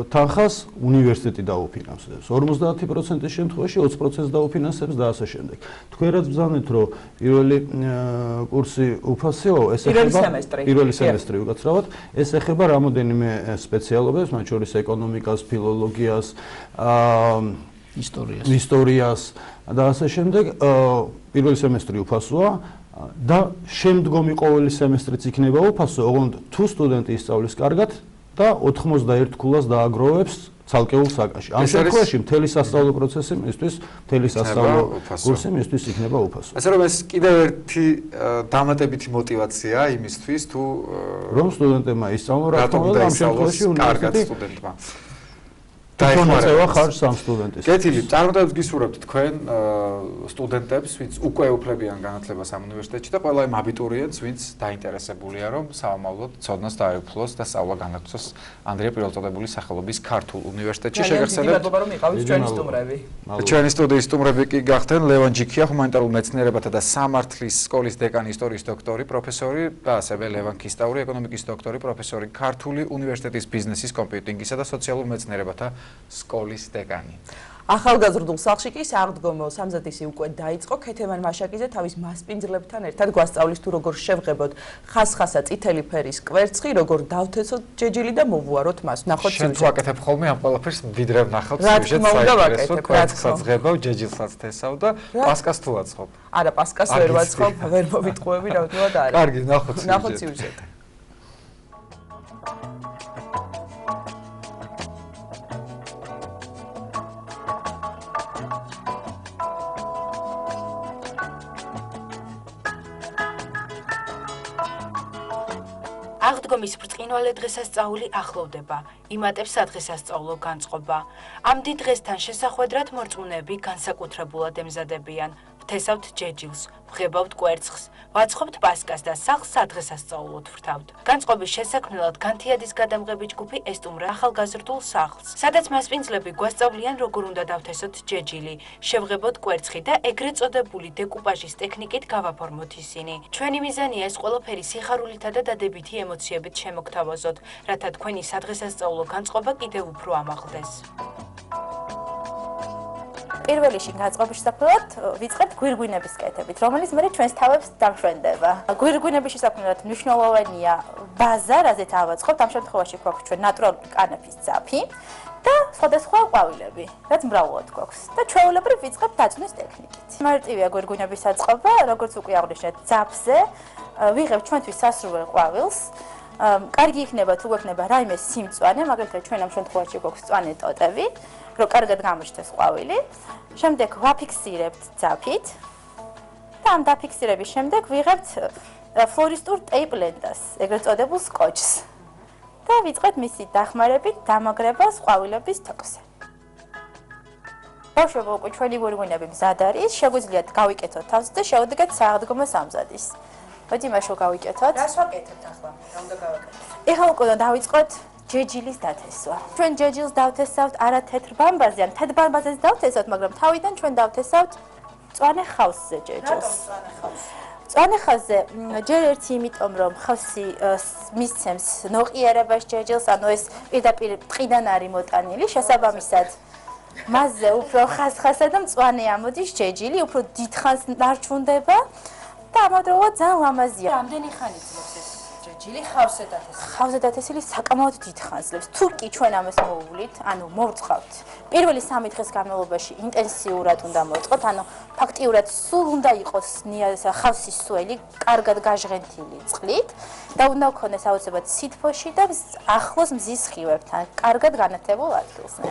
თანხას უნივერსიტეტი დაუფინანსებს. 50%-ის შემთხვევაში 20%-ს დაუფინანსებს და ასე შემდეგ. თქვენ რაც ბრძანეთ, რომ პირველი კურსი უფასოა, ეს ეხება პირველი სემესტრი უკაცრავად, ეს ეხება რამოდენიმე სპეციალობებს, მათ შორის ეკონომიკას, ფილოლოგიას, ისტორიას და ასე შემდეგ. პირველი სემესტრი უფასოა და შემდგომი ყოველი სემესტრიც იქნება უფასო, ოღონდ თუ სტუდენტი ისწავლის კარგად და 91 ქულას დააგროვებს ცალკეულ საკაში. ამ შემთხვევაში მთელი სასწავლო პროცესი მისთვის, მთელი სასწავლო კურსი მისთვის იქნება უფასო. ასე რომ ეს კიდევ ერთი დამატებითი мотиваცია იმისთვის, თუ რომ სტუდენტებმა ისწავლონ რა თქმა უნდა ამ შემთხვევაში უნივერსიტეტი სტუდენტმა დაეხმარება ხარჯს ამ სტუდენტის. კეთილი, წარმატებებს გისურვებთ თქვენ სტუდენტებს, ვინც უკვე უფლებიან განათლებას ამ უნივერსიტეტში და ყველა იმ აბიტურიენტს, ვინც დაინტერესებულია, რომ საომავლოდ ცოდნას დაეუფლოს და სწავლა განაგრძოს ანდრია პირველწოდებული სახელობის ქართულ უნივერსიტეტში. შეგახსენებთ, რომ იყავით ჩვენი სტუმრები. ჩვენი სტუდიის სტუმრები კი გახდნენ ლევან ჯიქია, ჰუმანიტარულ მეცნიერებათა და სამართლის სკოლის დეკანი, ისტორიის დოქტორი, პროფესორი და ასევე ლევან ქისტაური, ეკონომიკის დოქტორი, პროფესორი, ქართული უნივერსიტეტის ბიზნესის, კომპიუტინგისა და სოციალურ მეცნიერებათა სკოლის დეკანი. ახალგაზრდულ სახლში კი საღდგომო სამზადისი უკვე დაიწყო. ქეთემან მაშაკიძე თავის მასპინძლებთან ერთად გვასწავლის თუ როგორ შევღებოთ ხასხასა წითელი ფერის კვერცხი, როგორ დავთესოთ ჯეჯილი და მოვუაროთ მას. ნახოთ შენ თუ აკეთებ ხოლმე ამ ყველაფერს ვიდრე ვნახავთ სიუჟეტს საინტერესო, კვერცხსაც ღებავ, ჯეჯილსაც თესავ და პასკას თუ აწყობ. არა, პასკას ვერ ვაწყობ, ვერ მოვიტყუები, რაოდენად არის. კარგი, ნახოთ სიუჟეტი. აღდგომის ბრწყინვალე დღესასწაული ახლოვდება, იმატებს სადღესასწაულო განწყობა. ამ დიდ დღესთან შესახვედრად მორწმუნეები განსაკუთრებულად ემზადებიან. ვთესავთ ჯეჯილს, ვღებავთ კვერცხს, ვაცხობთ პასკას და სახლს სადღესასწაულოდ ვრთავთ. განწყობის შესაქმნელად განთიადის გადამღები ჯგუფი ესტუმრა ახალგაზრდულ სახლს, სადაც მასპინძლები გვასწავლიან როგორ უნდა დავთესოთ ჯეჯილი, შევღებოთ კვერცხი და ეგრეთ წოდებული დეკუპაჟის ტექნიკით გავაფორმოთ ისინი. ჩვენი მიზანია ეს ყველაფერი სიხარულითა და დადებითი ემოციებით შემოგთავაზოთ, რათა თქვენი სადღესასწაულო განწყობა კიდევ უფრო ამაღლდეს. პირველ რიგში განწყობის შესაქმნელად ვიწყებთ გვირგვინების კეთებით, რომელიც მე ჩვენს თავებს დამშვენდება. გვირგვინების შესაქმნელად მნიშვნელოვანია ბაზა, რაზეც ავაწყობთ. ამ შემთხვევაში გვაქვს ჩვენ ნატურალური კანაფის ძაფი და სხვადასხვა ყვავილები, რაც მრავლად გვაქვს. და ჩვეულებრივ ვიწყებთ დაწვნის ტექნიკით. მარტივია გვირგვინების აწყობა, როგორც უკვე აღვნიშნეთ, ძაფზე ვიღებთ ჩვენთვის სასრულ ყვავილს. კარგი იქნება თუ გვექნება რაიმე სიმწვანე, მაგალითად ჩვენ ამ შემთხვევაში გვაქვს მწვანე ტოტები, რომ კარგად გამოჩნდეს ყვავილი. შემდეგ ვაფიქსირებთ ძაფით და ამ დაფიქსირების შემდეგ ვიღებთ ფლორისტურ ტეიპ ლენტას, ეგრეთ წოდებულ სკოჩს. და ვიწყებთ მისი დახმარებით დამაგრებას ყვავილების თოქზე. ბავშვებო, უკვე ჩვენი გვირგვინები მზად არის, შეგვიძლიათ გავიკეთოთ თავს და შევდგეთ სააღდგომო სამზადის. მოდი მაშინ გავიკეთოთ. რას ვაკეთებთ ახლა? რა უნდა გავაკეთოთ? ეხლა უკვე დავიწყოთ ჯეჯილის დათესვა. ჩვენ ჯეჯილს დავთესავთ არა თეთრ ბამბაზე, ან თეთრ ბამბაზეც დავთესავთ, მაგრამ თავიდან ჩვენ დავთესავთ მწვანე ხავსზე ჯეჯილს. მწვანე ხავსზე ჯერ ერთი იმიტომ, რომ ხავსი მისცემს ნოყიერებას ჯეჯილს, ანუ ეს პირდაპირ ტყიდან არის მოტანილი, შესაბამისად მასზე უფრო ხასხასა და მწვანე ამოდის ჯეჯილი, უფრო დიდხანს დარჩუნდება და ამავდროულად ძალიან ლამაზია. რამდენი ხანი ძლებს ეს ჯეჯილი ხავსზე დათესილი? ხავსზე დათესილი საკმაოდ დიდხანს ძლებს. თუ კი ჩვენ ამას მოვუვლით, ანუ მოვწყავთ პირველი 3 დღის განმავლობაში ინტენსიურად უნდა მოვწყოთ, ანუ ფაქტიურად სულ უნდა იყოს ხავსის სველი კარგად გაჟღენთილი წყლით და უნდა გქონდეს აუცილებლად სითბოში და ახლოს მზის სხივებთან, კარგად განათებულ ადგილზე.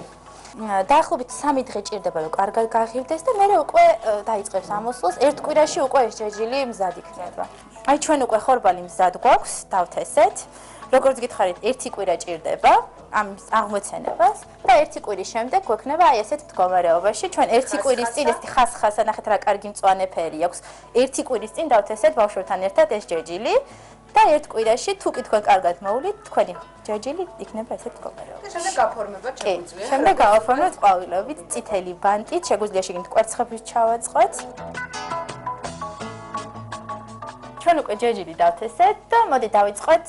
დაახლოებით 3 დღე ჭირდება, რომ კარგად გაღივდეს და მერე უკვე დაიწყებს ამოსვლას. ერთ კვირაში უკვე ეს ჯეჯილი მზად იქნება. აი ჩვენ უკვე ხორბალი მზად გვაქვს, დავთესეთ. როგორც გითხარით, 1 კვირა ჭირდება ამ აღმოცენებას და 1 კვირის შემდეგ გვექნება აი ესეთ მდგომარეობაში. ჩვენ 1 კვირის წინ ეს ხასხასა ნახეთ რა კარგი მწვანე ფერი აქვს. 1 კვირის წინ დავთესეთ ბავშვებთან ერთად ეს ჯეჯილი და ერთ კვირაში თუ კი თქვენ კარგად მოვლით, თქვენი ჯაჯილი იქნება ესეთ მდგომარეობაში. და შემდეგ გაფორმებად შეგვიძლია. შემდეგ გავაფორმოთ ყვავილობით, წითელი ბანტით, შეგვიძლია შეგინთ კვერცხებით ჩავაწყოთ. ჩვენ უკვე ჯეჯილი დავთესეთ და მოდი დავიწყოთ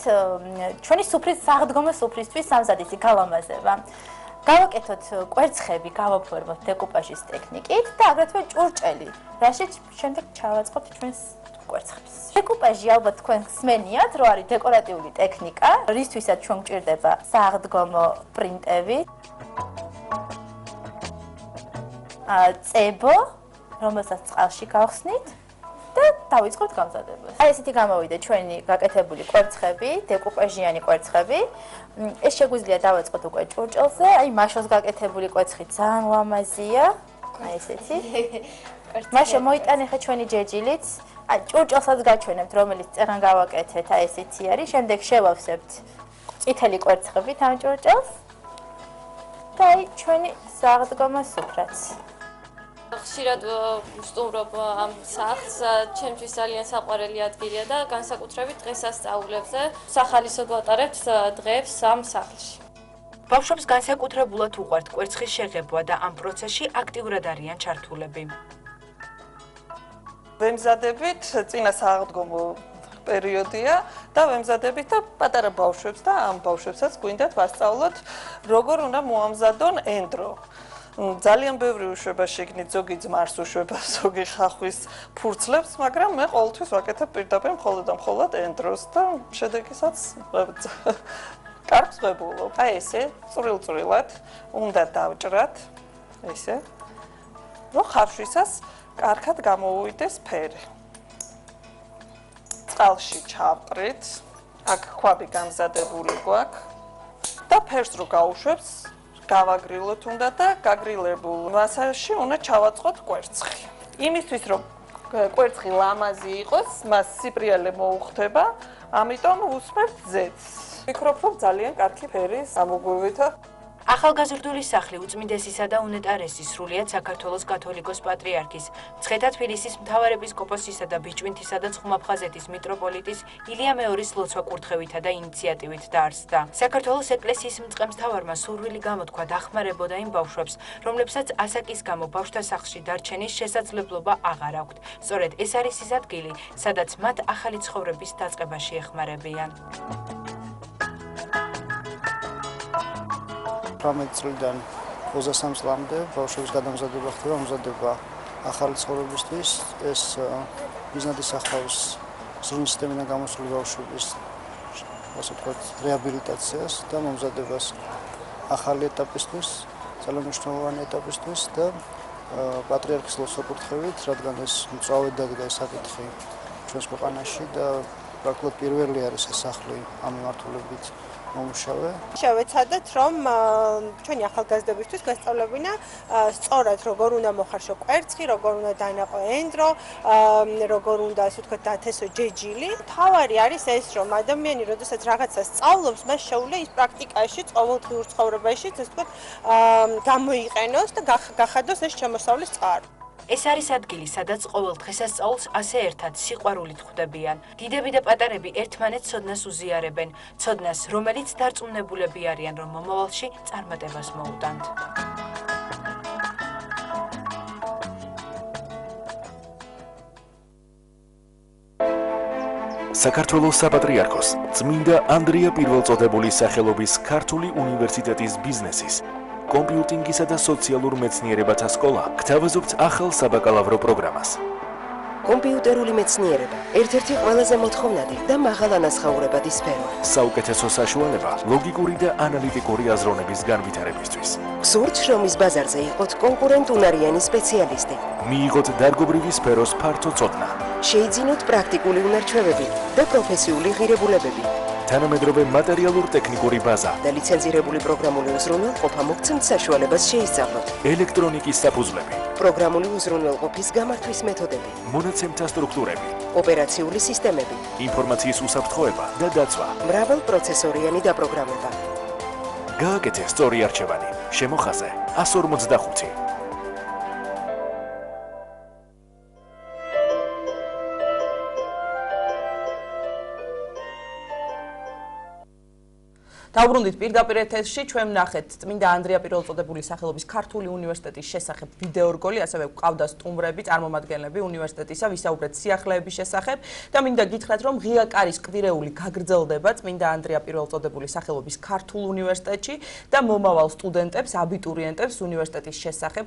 ჩვენი სუფრის საღდგომო სუფრისთვის სამზადისი გალამაზება. გავაკეთოთ კვერცხები, გავაფორმოთ დეკუპაჟის ტექნიკით და აგრეთვე ჭურჭელი, რაშიც შემდეგ ჩავაწყოთ ჩვენს კვერცხებს. დეკუპაჟი ალბათ თქვენ ხსმენიათ, რომ არის დეკორატიული ტექნიკა, რისთვისაც ჩვენ გვჭირდება საღდგომო პრინტები. წებო, რომელსაც წყალში გავხსნით და დავიწყოთ გამზადებას. აი ესეთი გამოვიდა ჩვენი გაკეთებული კვერცხები, დეკუპაჟიანი კვერცხები. ეს შეგვიძლია დავაწყოთ უკვე ჭურჭელზე, აი მაშოს გაკეთებული კვერცხი ძალიან ლამაზია. აი ესეთი. მაშა მოიტანე ხა ჩვენი ჯეჯილიც. აი ჭურჭელსაც გაჩვენებთ, რომელიც წეღან გავაკეთეთ, აი ესეთი არის. შემდეგ შევავსებთ წითელი კვერცხებით ამ ჭურჭელს. და აი ჩვენი საღდგომო სუფრაც. ხშირად ვსტუმრობ ამ სახლს, ჩემთვის ძალიან საყვარელი ადგილია და განსაკუთრებით დღესასწაულებზე სახალისოდ ვატარებთ დღეებს ამ სახლში. ბავშვებს განსაკუთრებულად უყვართ კვერცხის შეღებვა და ამ პროცესში აქტიურად არიან ჩართულები. ვემზადებით წინა საღდგომო პერიოდია და ვემზადებით და პატარა ბავშვებს და ამ ბავშვებსაც გვინდათ ვასწავლოთ როგორ უნდა მოამზადონ ენდრო. ძალიან ბევრი უშვება შეგნით, ზოგი ძმარს უშვება, ზოგი ხახვის ფურცლებს, მაგრამ მე ყოველთვის ვაკეთებ პირდაპირ მხოლოდ და მხოლოდ ენდროს და შედეგისაც კარგს ვებულობ. აი ესე, წვრილ-წვრილად უნდა დავჭრათ, ესე, რომ ხავშვისას კარგად გამოუვიდეს ფერი. წყალში ჩავყრით, აქ ქვაბი გამზადებული გვაქვს და ფერს რო გაუშვებს გავაგრილოთ უნდა და გაგრილებულ მასაში უნდა ჩავაწყოთ კვერცხი. იმისთვის რომ კვერცხი ლამაზი იყოს, მას სიბრიალე მოუხდება, ამიტომ ვუსმენთ ზეთს. ვფიქრობ, რომ ძალიან კარგი ფერი ამოგვივიდა. ახალგაზრდული სახლი უწმინდესისა და უნეტარესის სრულიად საქართველოს კათოლიკოს პატრიარქის, მცხეთა თბილისის მთავარეპისკოპოსისა და ბიჭვინთისა და ცხუმაფხაზეთის მიტროპოლიტის ილია მეორის ლოცვა კურთხევითა და ინიციატივით დაარსდა. საქართველოს ეკლესიის მწყემსთავარმა სურვილი გამოთქვა დახმარებოდა იმ ბავშვებს, რომლებსაც ასაკის გამო ბავშვთა სახლში დარჩენის შესაძლებლობა აღარ აქვთ. სწორედ ეს არის ის ადგილი, სადაც მათ ახალი ცხოვრების დაწყებაში ეხმარებიან. 18 წლიდან 23 წლამდე ბავშვების გადამზადება ხდება, მომზადება ახალი ცხოვრებისთვის, ეს მიზნად ისახავს ზრუნვის სისტემიდან გამოსული ბავშვების, ასე ვთქვათ, რეაბილიტაციას და მომზადებას ახალი ეტაპისთვის, ძალიან მნიშვნელოვანი ეტაპისთვის და პატრიარქის ლოცვა კურთხევით, რადგან ეს მწვავედ დადგა ეს საკითხი ჩვენს ქვეყანაში და პრაქტიკულად პირველი არის ეს სახლი ამ მიმართულებით მომუშავე. შევეცადეთ, რომ ჩვენი ახალგაზრდებისთვის გასწავლებინა სწორად როგორ უნდა მოხარშო კვერცხი, როგორ უნდა დაინაყო ენდრო, როგორ უნდა ასე ვთქვათ დათესო ჯეჯილი. თავარი არის ეს, რომ ადამიანი როდესაც რაღაცას სწავლობს, მას შეუძლია ის პრაქტიკაში, ყოველდღიურ ცხოვრებაში, ასე ვთქვათ, გამოიყენოს და გახადოს ეს შემოსავლის წყარო. ეს არის ადგილი, სადაც ყოველ დღესასწაულს ასე ერთად სიყვარულით ხვდებიან. დიდები და პატარები ერთმანეთს ცოდნას უზიარებენ, ცოდნას, რომელიც დარწმუნებულები არიან, რომ მომავალში წარმატებას მოუტანთ. საქართველოს საპატრიარქოს წმინდა ანდრია პირველწოდებულის სახელობის ქართული უნივერსიტეტის ბიზნესის კომპიუტინგისა და სოციალურ მეცნიერებათა სკოლა გთავაზობთ ახალ საბაკალავრო პროგრამას. კომპიუტერული მეცნიერება ერთ-ერთი ყველაზე მოთხოვნადი და მაღალანაზღაურებადი სფერო. საუკეთესო საშუალება ლოგიკური და ანალიტიკური აზროვნების განვითარებისთვის. გსურთ, რომ ის ბაზარზე იყოთ კონკურენტუნარიანი სპეციალისტი. მიიღოთ დარგობრივი სფეროს ფართო წოდნა. შეიძინოთ პრაქტიკული უნარჩვევები და პროფესიული ღირებულებები. თანამედროვე მატერიალურ-ტექნიკური ბაზა და ლიცენზირებული პროგრამული უზრუნველყოფა მოგცემთ საშუალებას შეისწავლოთ. ელექტრონიკის საფუძვლები, პროგრამული უზრუნველყოფის გამართვის მეთოდები, მონაცემთა სტრუქტურები, ოპერაციული სისტემები, ინფორმაციის უსაფრთხოება და დაცვა, მრავალპროცესორიანი დაპროგრამება. გააკეთე სწორი არჩევანი. შემოხაზე 145. დავბრუნდით პირდაპირ ეთერში, ჩვენ ვნახეთ წმინდა ანდრია პირველწოდებული სახელობის ქართული უნივერსიტეტის შესახებ ვიდეორგოლი, ასევე გვყავდა სტუმრები, წარმომადგენლები უნივერსიტეტისა, ვისაუბრეთ სიახლეების შესახებ და მინდა გითხრათ, რომ ღია კარის კვირეული გაგრძელდება წმინდა ანდრია პირველწოდებული სახელობის ქართულ უნივერსიტეტში და მომავალ სტუდენტებს, აბიტურიენტებს უნივერსიტეტის შესახებ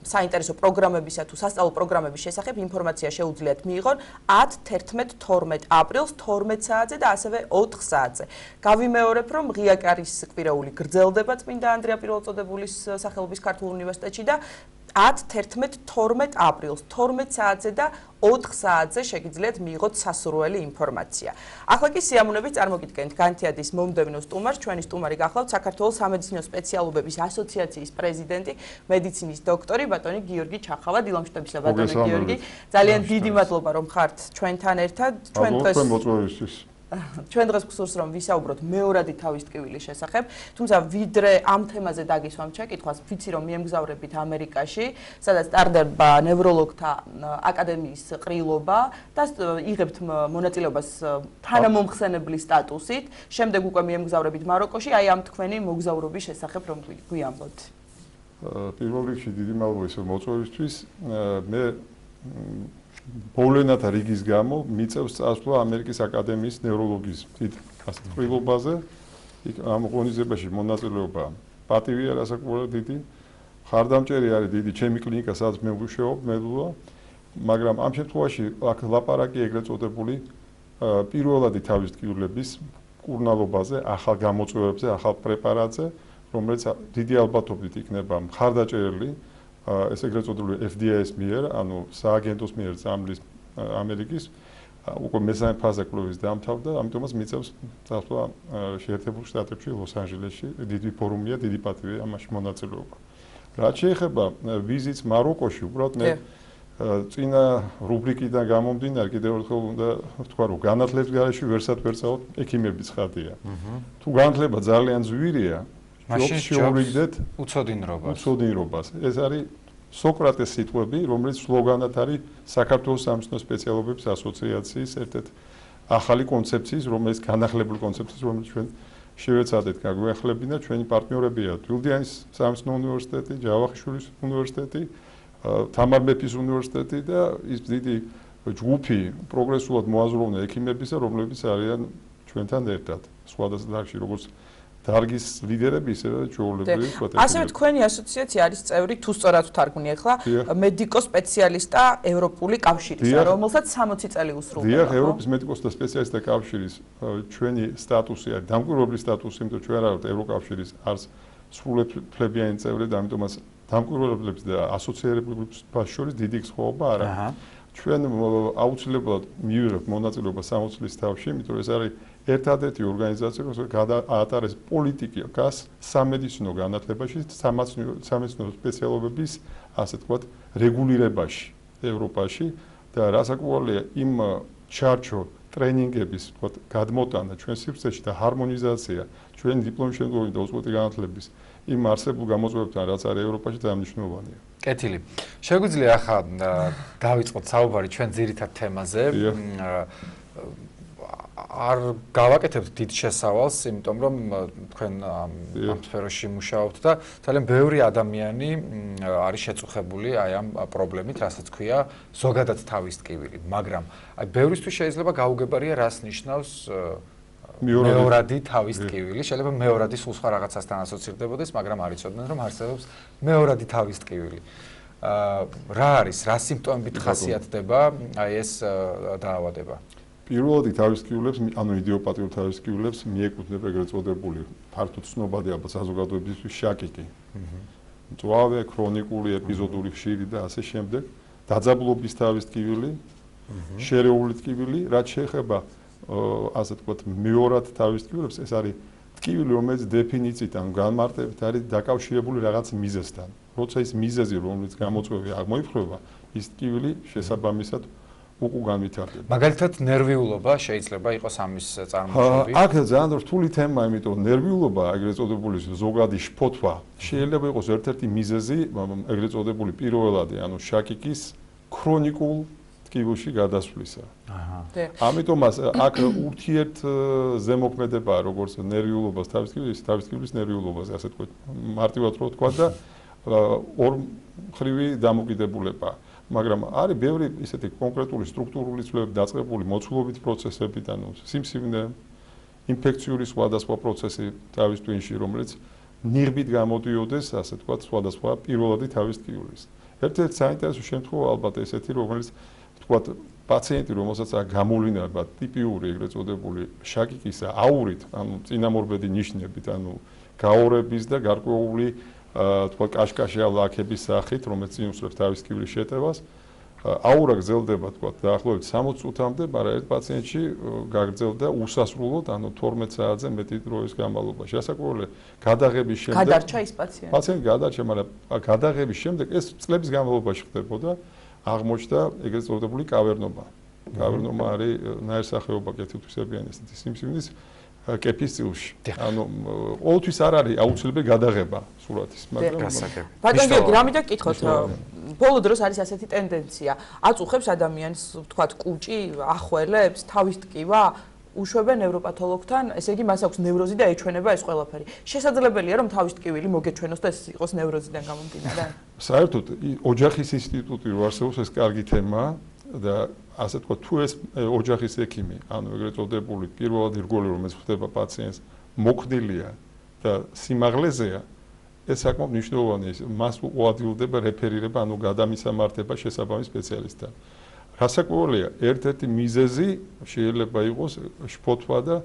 საინტერესო პროგრამებისა თუ სასწავლო პროგრამების შესახებ ინფორმაცია შეუძლიათ მიიღონ 10, 11, 12 აპრილს 12 საათზე და ასევე 4 საათზე. გავიმეორებ, რომ ღია კარის კვირეული გრძელდება წმინდა ანდრია პირველწოდებულის სახელობის ქართულ უნივერსიტეტში და 10, 11, 12 აპრილს 12 საათზე და 4 საათზე შეგიძლიათ მიიღოთ სასურველი ინფორმაცია. ახლა კი სიამოვნებით წარმოგიდგენთ განთიადის მომდევნო სტუმარს, ჩვენი სტუმარი გახლავთ საქართველოს სამედიცინო სპეციალობების ასოციაციის პრეზიდენტი, მედიცინის დოქტორი ბატონი გიორგი ჩახავა. დილამშვიდობისა ბატონი გიორგი. ძალიან დიდი მადლობა რომ ხართ ჩვენთან ერთად. ჩვენ დღეს გსურს რომ ვისაუბროთ მეორადი თავის ტკივილის შესახებ, თუმცა ვიდრე ამ თემაზე დაგისვამ ჩაკითხვას, ვიცი რომ მიემგზავრებით ამერიკაში, სადაც ტარდება ნევროლოგთა აკადემიის ყრილობა და იღებთ მონაწილეობას თანამომხსენებლის სტატუსით, შემდეგ უკვე მიემგზავრებით მაროკოში, აი ამ თქვენი მოგზაურობის შესახებ რომ გვიამბოთ. პირველ რიგში დიდი მადლობა ისევ მოწვევისთვის. მე მოვლენათა რიგის გამო მიწევს წასვლა ამერიკის აკადემიის ნევროლოგიის ყრილობაზე. იქ ამ ღონისძიებაში მონაწილეობა პატივია რასაკვირველად დიდი. ხარდამჭერი არის დიდი ჩემი კლინიკა, სადაც მე ვმუშაობ, მედულა, მაგრამ ამ შემთხვევაში აქ ლაპარაკი ეგრეთ წოდებული პირველადი თავის ტკივილების კურნალობაზე, ახალ გამოწვევებზე, ახალ პრეპარატზე, რომელიც დიდი ალბათობით იქნება მხარდაჭერილი ეს ეგრეთ წოდებული FDA-ის მიერ, ანუ სააგენტოს მიერ წამლის ამერიკის უკვე მესამე ფაზა კვლევის დამთავრდა, ამიტომაც მიწევს წასვლა შეერთებულ შტატებში, ლოს-ანჯელესში, დიდი ფორუმია, დიდი პატივია ამაში მონაწილეობა. რაც შეეხება ვიზიტს მაროკოში, უბრალოდ მე წინა რუბრიკიდან გამომდინარე კიდევ ერთხელ უნდა ვთქვა, რომ განათლების გარეშე ვერსად ვერ წავთ, ექიმების ხადია. თუ განათლება ძალიან ძვირია, მაშინ შევურიგდეთ უცოდინრობას. ეს არის სოკრატეს სიტყვები, რომელიც სლოგანად არის საქართველოს სამეცნიერო სპეციალობების ასოციაციის ერთ-ერთი ახალი კონცეფციის, რომელიც განახლებული კონცეფციის, რომელიც ჩვენ შევეცადეთ გაგვეხლებინა, ჩვენი პარტნიორებია თბილისის სამეცნიერო უნივერსიტეტი, ჯავახიშვილის უნივერსიტეტი, თამარ მეფის უნივერსიტეტი და ის დიდი ჯგუფი პროგრესულად მოაზროვნე ექიმებისა, რომლებიც არიან ჩვენთან ერთად. სხვადასხვა დარგში, როგორც დარგის ლიდერები, ისევე ჩვეულებრივი სპეციალისტები. ასევე თქვენი ასოციაცია არის წევრი, თუ სწორად ვთარგმნი ახლა, მედიკო-სპეციალისტთა ევროპული კავშირისა, რომელსაც 60 წელი უსრულდება. დიახ, ევროპის მედიკოსთა სპეციალისტთა კავშირის ჩვენი სტატუსი არის დამკვირვებლის სტატუსი, იმიტომ ჩვენ არ ვართ ევროკავშირის არც სრულუფლებიანი წევრი და ამიტომაც დამკვირვებლებს და ასოცირებლებს შორის დიდი სხვაობა არ არის. ჩვენ აუცილებლად მივიღებთ მონაწილეობა 60 წლის თავში, იმიტომ რომ ეს არის ერთადერთი ორგანიზაცია, რომელიც გაატარეს პოლიტიკას სამედიცინო განათლებაში, სამედიცინო სპეციალობების, ასე თქვათ, რეგულირებაში ევროპაში და რასაკვირველია იმ ჩარჩო ტრენინგების, თქვათ, გადმოტანა ჩვენ სივრცეში და ჰარმონიზაცია ჩვენი დიპლომის შემდგომი და უწყვეტი განათლების იმ არსებულ გამოწვევებთან, რაც არის ევროპაში, დანიშნულოვანია. კეთილი. შეგვიძლია ახლა დავიწყოთ საუბარი ჩვენ ძირითად თემაზე. არ გავაკეთებთ დიდ შესავალს, იმიტომ რომ თქვენ ამ სფეროში მუშაობთ და ძალიან ბევრი ადამიანი არის შეწუხებული აი ამ პრობლემით, რასაც ქვია ზოგადად თავის ტკივილი, მაგრამ აი ბევრისთვის შეიძლება გაუგებარია რას ნიშნავს მეორადი თავის ტკივილი, შეიძლება მეორადი სულ სხვა რაღაცასთან ასოცირდებოდეს, მაგრამ არ იცოდნენ რომ არსებობს მეორადი თავის ტკივილი. რა არის, რა სიმპტომებით ხასიათდება აი ეს დაავადება? პირველადი თავის ტკივილებს, ანუ იდიოპათიურ თავის ტკივილებს მიეკუთვნება ეგრეთ წოდებული ფართოდ ცნობადი ალბათ საზოგადოებისთვის შაკიკი. მწვავე, ქრონიკული, ეპიზოდური ხშირი და ასე შემდეგ. დაძაბულობის თავის ტკივილი, შერეული ტკივილი, რაც შეეხება ასე თქვათ მეორად თავის ტკივილებს, ეს არის ტკივილი, რომელიც დეფინიციით ან განმარტებით არის დაკავშირებული რაღაც მიზეზთან. როცა ის მიზეზი, რომელიც გამოწვევი აღმოიფრქვება, ის ტკივილი შესაბამისად უკუ განვითარდება. მაგალითად, ნერვიულობა შეიძლება იყოს ამის წარმოშობი. აქ ძალიან რთული თემაა, იმიტომ რომ ნერვიულობა, ეგრეთ წოდებული ზოგადი შფოთვა, შეიძლება იყოს ერთ-ერთი მიზეზი, ეგრეთ წოდებული პირველადი, ანუ შაკიკის ქრონიკულ ტკივილში გადასვლისა. ამიტომაც აქ ურთიერთ ზემოქმედებაა როგორც ნერვიულობას თავის ტკივილის ნერვიულობაზე, ასე თქვა, მარტივად რო თქვა და ორმხრივი დამოკიდებულება. მაგრამ არის ბევრი ისეთი კონკრეტული სტრუქტურული ცვლილებები დაწყებული მოცულობით პროცესები და სიმსივნე ინფექციური სხვადასხვა პროცესი თავის ტვინში, რომელიც ნიღბით გამოდიოდეს, ასე თქვა, სხვადასხვა პირველადი თავის ტკივილის. ერთ-ერთი საინტერესო შემთხვევა ალბათ ესეთი, რომელიც თქვა პაციენტი, რომელსაც აქვს გამოვლინება ტიპიური ეგრეთ წოდებული შაკიკისა აურით, ანუ წინამორბედი ნიშნებით, ანუ გაორების და გარკვეული თქვა კაშკაშა ლაქების სახით, რომელიც წინუსწრებს თავის ტკივილის შეტევას, აურა გრძელდება თქვა დაახლოებით 60 წუთამდე, მაგრამ ერთ პაციენტში გაგრძელდა უსასრულოდ, ანუ 12 საათზე მეტი დროის განმავლობაში. ასაკურველი გადაღების შემდეგ გადარჩა ის პაციენტი. პაციენტი გადარჩა, მაგრამ გადაღების შემდეგ ეს წლების განმავლობაში ხდებოდა, აღმოჩნდა ეგრეთ წოდებული კავერნობა. კავერნობა არის ნაირსახეობა კეთილთვისებიანი ესეთი სიმსივნის კეფის წილში. ანუ ყოველთვის არ არის აუცილებელი გადაღება სურათის, მაგრამ ბატონ გიორგი, რამიდან გკითხოთ, ბოლო დროს არის ასეთი ტენდენცია, აწუხებს ადამიანს, ვთქვათ, კუჭი, ახველებს, თავის ტკივა, უშვებენ ნევროპათოლოგთან, ესე იგი მას აქვს ნევროზი და ეჩვენება ეს ყველაფერი. შესაძლებელია რომ თავის ტკივილი მოგეჩვენოს და ეს იყოს ნევროზიდან გამომდინარე? საერთოდ ოჯახის ინსტიტუტი რო არსებობს, ეს კარგი თემაა და ასე თქვა, თუ ეს ოჯახის ექიმი, ანუ ეგრეთ წოდებული პირველადი რგოლი, რომელიც ხდება პაციენტს, მოხდილია და სიმაღლეზეა, ეს საკმაოდ მნიშვნელოვანია, მას უადვილდება რეფერირება, ანუ გადამისამართება შესაბამის სპეციალისტთან. რასაკვირველია, ერთ-ერთი მიზეზი შეიძლება იყოს შფოთვა და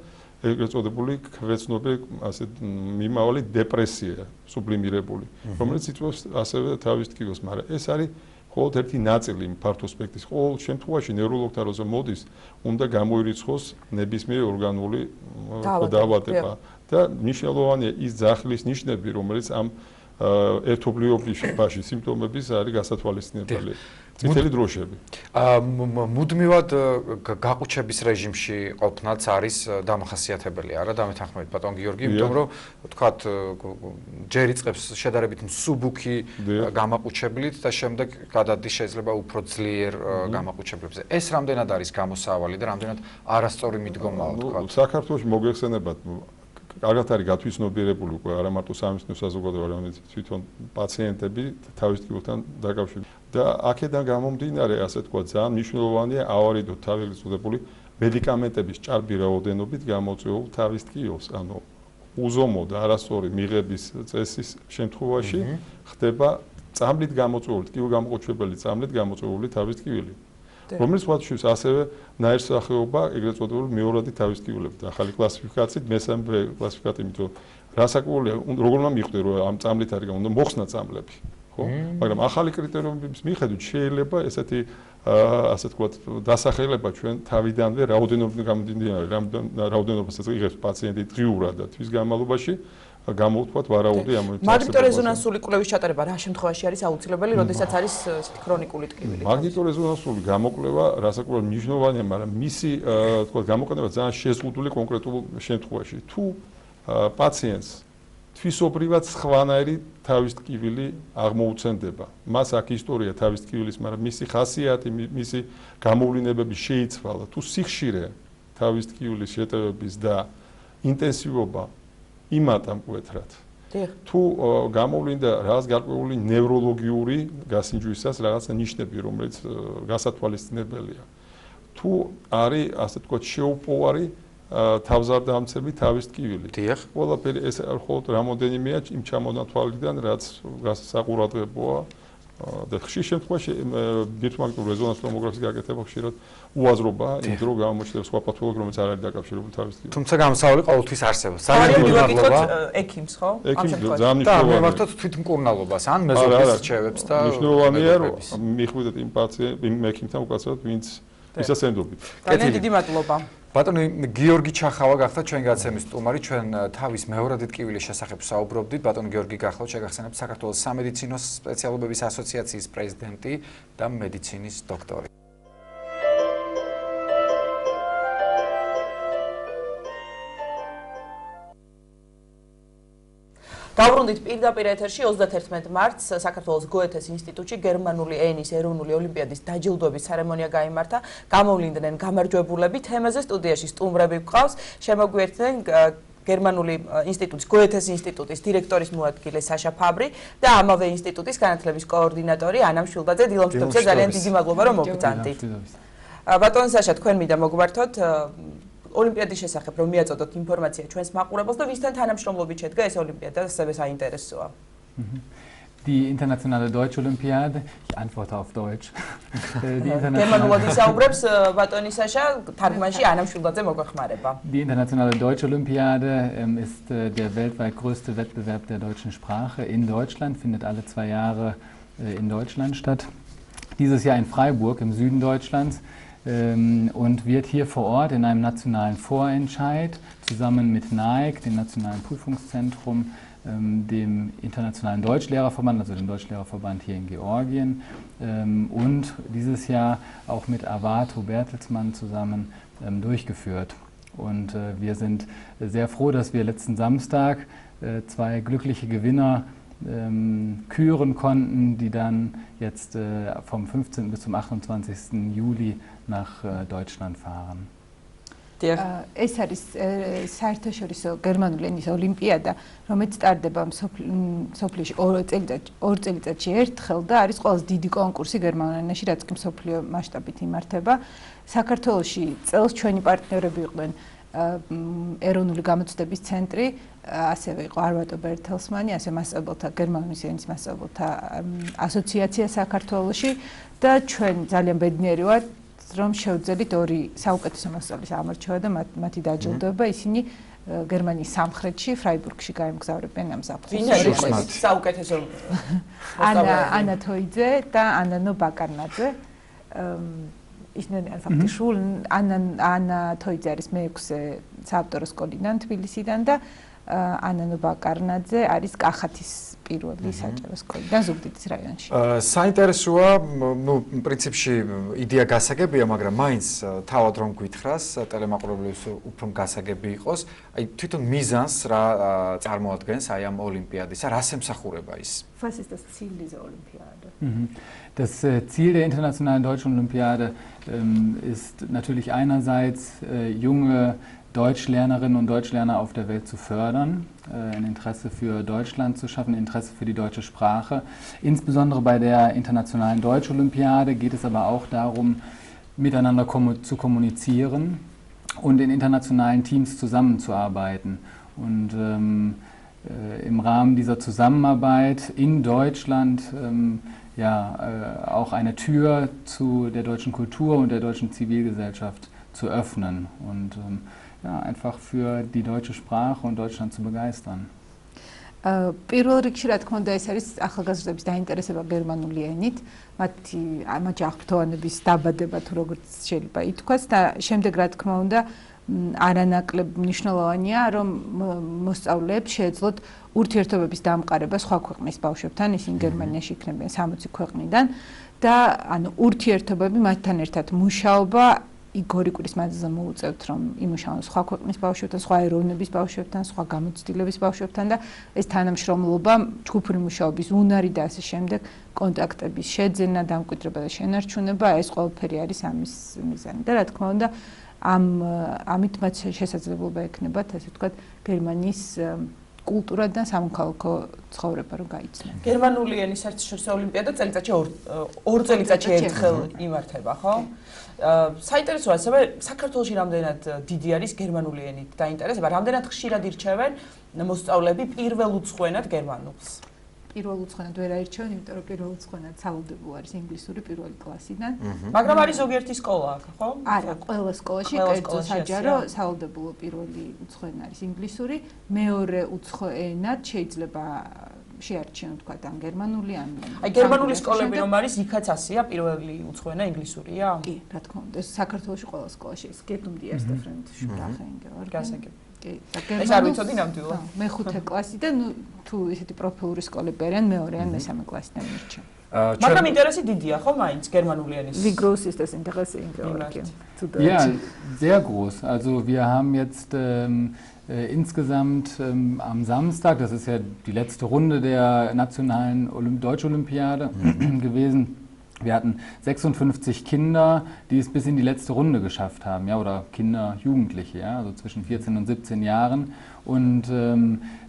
ეგრეთ წოდებული ქვეცნობი, ასე მიმავალი დეპრესია, სუბლიმირებული, რომელიც იწვევს ასევე თავის ტკივილს, მაგრამ ეს არის მხოლოდ ერთი ნაწილი ფართო სპექტრის. ყოველ შემთხვევაში ნევროლოგთან როცა მოდის, უნდა გამოირიცხოს ნებისმიერი ორგანული დაავადება და მნიშვნელოვანია ის ძახლის ნიშნები, რომელიც ამ ერთობლიობაში სიმპტომების არის გასათვალისწინებელი. წითელი დროშები. მუდმივად გაყუჩების რეჟიმში ყოფნაც არის დამახასიათებელი, არა დამეთანხმებით ბატონ გიორგი, იმიტომ რომ ვთქვათ, ჯერ იწყებს შედარებით მსუბუქი გამაყუჩებლით და შემდეგ გადადის შეიძლება უფრო ძლიერ გამაყუჩებლებზე. ეს რამდენად არის გამოსავალი და რამდენად არასწორი მიდგომაა, ვთქვათ. საქართველოში მოგეხსენებათ კარგად არის გათვითცნობიერებული უკვე არა მარტო სამეცნიერო საზოგადოება, არამედ თვითონ პაციენტები თავის ტკივილთან დაკავშირებით. და აქედან გამომდინარე, ასე თქვა, ძალიან მნიშვნელოვანია ავარიდოთ თავის წოდებული მედიკამენტების ჭარბი რაოდენობით გამოწვეულ თავის ტკივილს, ანუ უზომო და არასწორი მიღების წესის შემთხვევაში ხდება წამლით გამოწვეული, ტკივილგამოყუჩებელი წამლით გამოწვეული თავის ტკივილი. რომელიც ვაჩვენებს ასევე ნაირსახეობა, ეგრეთ წოდებული მეორადი თავის ტკივილებით. ახალი კლასიფიკაციით, მესამე კლასიფიკაციით, იმიტომ რასაკვირველია, როგორ უნდა მიხვდე, რომ ამ წამლით არის უნდა მოხსნა წამლები, ხო? მაგრამ ახალი კრიტერიუმების მიხედვით შეიძლება ესეთი ასე ვთქვათ, დასახელება ჩვენ თავიდანვე რაოდენობით გამომდინარე, რაოდენობასაც იღებს პაციენტი დღიურად და თვის განმავლობაში გამოვთქვათ ვარაუდი ამოიცავს. მაგნიტორეზონანსული კვლევის ჩატარება რა შემთხვევაში არის აუცილებელი, როდესაც არის ქრონიკული ტკივილი? მაგნიტორეზონანსული გამოკვლევა რასაკვირველია მნიშვნელოვანია, მაგრამ მისი თქვა გამოყენება ძალიან შეზღუდული კონკრეტულ შემთხვევაში. თუ პაციენტს თვისობრივად სხვანაირი თავის ტკივილი აღმოუცემდება, მას აქ ისტორია თავის ტკივილის, მაგრამ მისი ხასიათი, მისი გამოვლინებები შეიცვალა, თუ სიხშირე თავის ტკივილის შეტევების და ინტენსივობა იმატა მკვეთრად. თუ გამოვლინდა რაღაც გარკვეული ნევროლოგიური გასინჯვისას რაღაცა ნიშნები, რომელიც გასათვალისწინებელია. თუ არის, ასე ვთქვათ, შეუპოვარი თავზარდამცები თავის ტკივილი. ყველაფერი ეს მხოლოდ რამოდენიმეა იმ ჩამონათვალიდან, რაც საყურადღებოა და ხშირ შემთხვევაში ბირთვმაგნიტური რეზონანსული ტომოგრაფის გაკეთება ხშირად უაზრობაა, იმ დრო გამოჩნდება სხვა პათოლოგი, რომელიც არ არის დაკავშირებული თავის ტკივილთან. თუმცა გამოსავალი ყოველთვის არსებობს. ძალიან დიდი მადლობა. ექიმს, ხო? ექიმს ძალიან მნიშვნელოვანია. და მემართოთ თვითმკურნალობას, ან მეზობლის რჩევებს და მნიშვნელოვანია, რომ მიხვიდეთ იმ პაციენტ, იმ ექიმთან უკაცრავად, ვინც ისაც ენდობით. ძალიან დიდი მადლობა. ბატონი გიორგი ჩახავა გახდა ჩვენ გაცემის სტუმარი, ჩვენ თავის მეორადი ტკივილის შესახებ საუბრობდით. ბატონ გიორგი გახლავთ, შეგახსენებთ საქართველოს სამედიცინო სპეციალობების ასოციაციის პრეზიდენტი და მედიცინის დოქტორი. დავბრუნდით პირდაპირ ეთერში 31 მარტს საქართველოს გოეთეს ინსტიტუტში გერმანული ენის ეროვნული ოლიმპიადის დაჯილდოების ცერემონია გაიმართა. გამოვლიდნენ გამარჯვებულები. თემაზე სტუდიაში სტუმრები გვყავს. შემოგვიერთდნენ გერმანული ინსტიტუტის გოეთეს ინსტიტუტის დირექტორის მოადგილე საშა ფაბრი და ამავე ინსტიტუტის განათლების კოორდინატორი ანა მშვილდაძე. დილომშვიდობზე ძალიან დიდი მადლობა რომ მოგბრძანდით. ბატონ საშა, თქვენ მინდა მოგვართოთ ოლიმპიადის შესახებ რომ მიაწოდოთ ინფორმაცია ჩვენს მაყურებელს და ვისთან თანამშრომლობით შედგა ეს ოლიმპიადა, ასევე საინტერესოა. Die internationale Deutsche Olympiade, ich antworte auf Deutsch. Die internationale Deutsche Olympiade ist der weltweit größte Wettbewerb der deutschen Sprache in Deutschland, findet alle 2 Jahre in Deutschland statt. Dieses Jahr in Freiburg im Süden Deutschlands und wird hier vor Ort in einem nationalen Vorentscheid zusammen mit NAEC, dem Nationalen Prüfungszentrum, dem Internationalen Deutschlehrerverband, also dem Deutschlehrerverband hier in Georgien und dieses Jahr auch mit Avato Bertelsmann zusammen durchgeführt. Und wir sind sehr froh, dass wir letzten Samstag 2 glückliche Gewinner küren konnten, die dann jetzt vom 15. bis zum 28. Juli nach Deutschland fahren. ეს არის საერთაშორისო გერმანული ენის ოლიმპიადა, რომელიც ტარდება სოფლიოში 2 წელიწადში ერთხელ და არის ყველაზე დიდი კონკურსი გერმანულ ენაში, რაც კი მსოფლიო მასშტაბით იმართება. საქართველოში წელს ჩვენი პარტნიორები იყვნენ ეროვნული გამოცდების ცენტრი, ასევე იყო არვატო ბერტელსმანი, ასევე მასწავლებელთა გერმანული ენის მასწავლებელთა ასოციაცია საქართველოში და ჩვენ ძალიან ბედნიერი ვართ რომ შევძელით 2 საუკეთესო მასწავლებლის ამორჩევა და მათი დაჯილდოება. ისინი გერმანიის სამხრეთში, ფრაიბურგში გაემგზავრებიან ამ საფრთხეს. საუკეთესო ანა თოიძე და ანანო ბაკარნაძე. ისინი ფაქტი შულენ ანა თოიძე არის მე-6 საავტორო სკოლიდან თბილისიდან და ანანო ბაკარნაძე არის კახათის პირველი საჯარო სკოლიდან ზუგდიდის რაიონში. საინტერესოა, ну, პრინციპში იდეა გასაგებია, მაგრამ მაინც თავად რომ გითხრას, ტელემაყურებლებს უფრო გასაგები იყოს, აი თვითონ მიზანს რა წარმოადგენს აი ამ ოლიმპიადისა, რას ემსახურება ის? Was ist das Ziel dieser Olympiade? Das Ziel der Internationalen Deutschen Olympiade ist natürlich einerseits junge Deutschlernerinnen und Deutschlerner auf der Welt zu fördern, ein Interesse für Deutschland zu schaffen, ein Interesse für die deutsche Sprache. Insbesondere bei der Internationalen Deutschen Olympiade geht es aber auch darum, miteinander zu kommunizieren und in internationalen Teams zusammenzuarbeiten. Und im Rahmen dieser Zusammenarbeit in Deutschland auch eine Tür zu der deutschen Kultur und der deutschen Zivilgesellschaft zu öffnen und einfach für die deutsche Sprache und Deutschland zu begeistern. პირველ რიგში რა თქმა უნდა ეს არის ახალგაზრდების დაინტერესება გერმანული ენით, მათი აღფრთოვანების დაბადება თუ როგორც შეიძლება ითქვას და შემდეგ რა თქმა უნდა არანაკლებ მნიშვნელოვანია რომ მოსწავლეებს შეეძლოთ ურთიერთობების დამყარება სხვა ქვეყნის ბავშვებთან, ისინი გერმანიაში იქნებიან 60 ქვეყნიდან და ანუ ურთიერთობები მათთან ერთად მუშაობა Igor კვირის მანძილზე მოუწევთ რომ იმუშაონ სხვა ქვეყნის ბავშვებთან, სხვა ეროვნების ბავშვებთან, სხვა გამოცდილების ბავშვებთან და ეს თანამშრომლობა, ჯგუფური მუშაობის უნარი და ასე შემდეგ, კონტაქტების შეძენა, დამკვიდრება და შენარჩუნება, ეს ყველაფერი არის ამის მიზანი. და რა თქმა უნდა, ამით მათ შესაძლებლობა ექნებათ, ასე ვთქვათ, გერმანიის კულტურა და სამოქალაქო ცხოვრება რომ გაიცნონ. გერმანული ენის საერთაშორისო ოლიმპიადა წელიწადში 2 წელიწადში ერთხელ იმართება, ხო? საინტერესოა ასევე საქართველოში რამდენად დიდი არის გერმანული ენით დაინტერესება, რამდენად ხშირად ირჩევენ მოსწავლეები პირველ უცხოენად გერმანულს? პირველ უცხოენად ვერ აირჩევენ, იმიტომ რომ პირველ უცხოენად სავალდებულო არის ინგლისური პირველი კლასიდან. მაგრამ არის ზოგიერთი სკოლა აქ, ხო? არა, ყველა სკოლაში კერძო საჯარო სავალდებულო პირველი უცხოენა არის ინგლისური, მეორე უცხოენად შეიძლება შეარჩიონ თქვა ამ გერმანული ან აი გერმანული სკოლები რომ არის იქაც ასია პირველი უცხოენა ინგლისურია? კი, რა თქმა უნდა, საქართველოში ყველა სკოლაში ეს გეტუმ დი ერსტე ფრენდ შპრახე ინგლისური. გასაგები. ეს არ ვიცოდი ნამდვილად. მე 5 კლასიდან თუ ისეთი პროფილური სკოლები არიან, მეორე ან მესამე კლასიდან მირჩა. მაგრამ ინტერესი დიდია, ხო, მაინც გერმანული ენის. Wie groß ist das Interesse in Georgien zu Deutsch? Ja, sehr groß. Also wir haben jetzt insgesamt am Samstag, das ist ja die letzte Runde der nationalen Deutsch-Olympiade gewesen, wir hatten 56 Kinder, die es bis in die letzte Runde geschafft haben, ja, oder Kinder, Jugendliche, ja, also zwischen 14 und 17 Jahren. Und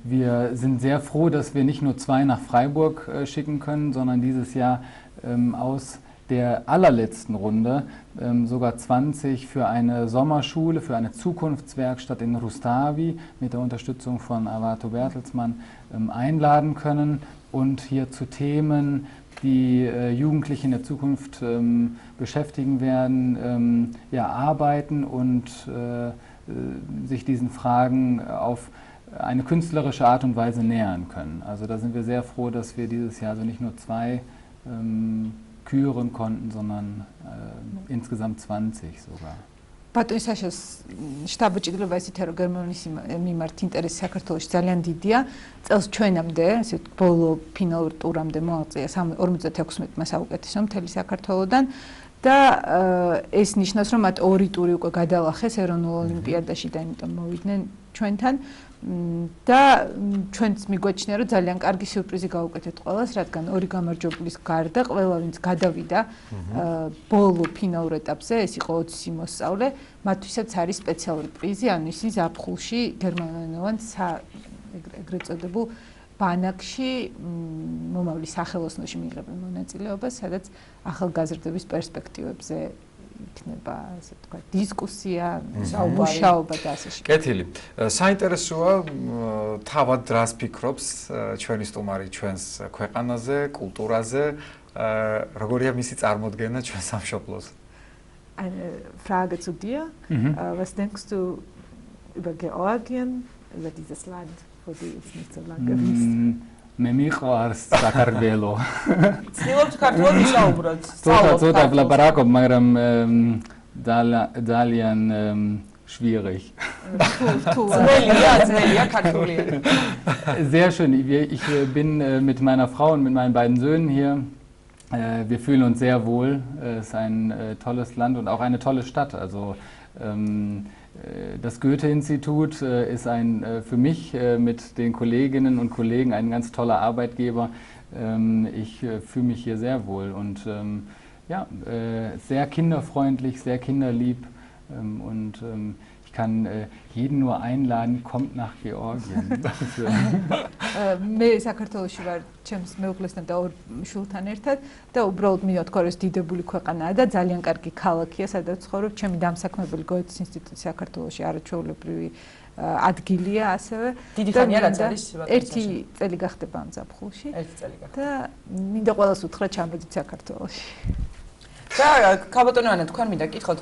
wir sind sehr froh, dass wir nicht nur 2 nach Freiburg schicken können, sondern dieses Jahr aus der allerletzten Runde sogar 20 für eine Sommerschule, für eine Zukunftswerkstatt in Rustavi mit der Unterstützung von Avato Bertelsmann einladen können und hier zu Themen, die Jugendliche in der Zukunft beschäftigen werden, ja, arbeiten und sich diesen Fragen auf eine künstlerische Art und Weise nähern können. Also da sind wir sehr froh, dass wir dieses Jahr also nicht nur 2 küren konnten, sondern insgesamt 20 sogar. ბატონის საშოს შტაბ ჭიდრობა ისეთი რომ გერმანიის მიმართ ინტერესი საქართველოში ძალიან დიდია. წელს ჩვენამდე, ასე ვთქვი, ბოლო ფინალურ ტურამდე მოაღწია 56-მა საუკეთესო მთელი საქართველოდან და ეს ნიშნავს რომ მათ 2 ტური უკვე გადალახეს ეროვნულ ოლიმპიადაში და იმიტომ მოვიდნენ ჩვენთან. და ჩვენც მიგვაჩნია რომ ძალიან კარგი სიურპრიზი გავუკეთეთ ყველას, რადგან 2 გამარჯვებულის გარდა ყველა ვინც გადავიდა ბოლო ფინალურ ეტაპზე, ეს იყო 20 მოსწავლე, მათთვისაც არის სპეციალური პრიზი, ანუ ისინი ზაფხულში გერმანულენოვან ეგრეთ წოდებულ ბანაკში მომავლის სახელოსნოში მიიღებენ მონაწილეობას, სადაც ახალგაზრდების პერსპექტივებზე იქნება, ასე ვთქვათ, დისკუსია, მუშაობა და ასე შემდეგ. კეთილი. საინტერესოა თავად რას ფიქრობს ჩვენი სტუმარი ჩვენს ქვეყანაზე, კულტურაზე, როგორია მისი წარმოდგენა ჩვენ სამშობლოს? Eine Frage zu dir. Was denkst du über Georgien, über dieses Land, wo du jetzt nicht so lange bist? მე მიყვარს საქართველო. ცდილობთ ქართულად ვისაუბროთ. ცოტა ვლაპარაკობ, მაგრამ ძალიან schwierig. Zmelia, ქართული. Sehr schön. Ich bin mit meiner Frau und mit meinen beiden Söhnen hier. Wir fühlen uns sehr wohl. Es ist ein tolles Land und auch eine tolle Stadt. Also das Goethe-Institut ist für mich mit den Kolleginnen und Kollegen ein ganz toller Arbeitgeber. Ich fühle mich hier sehr wohl und ja, sehr kinderfreundlich, sehr kinderlieb und ich kann jeden nur einladen, kommt nach Georgien. მე საქართველოში ვარ ჩემს მეუღლესთან და 2 შვილთან ერთად და უბრალოდ მივთქვა რომ ეს დიდებული ქვეყანაა და ძალიან კარგი ქალაქია, სადაც ცხოვრობ. ჩემი დამსაქმებელი გოეთეს ინსტიტუტი საქართველოში არაჩვეულებრივი ადგილია ასევე. დიდი ხანია რაც არის? 1 წელი გახდება ამ ზაფხულში. 1 წელი გახდება. და მინდა ყველას უთხრა ჩამოდით საქართველოში. და ქაბატონოვანი თქვენ მინდა გითხოთ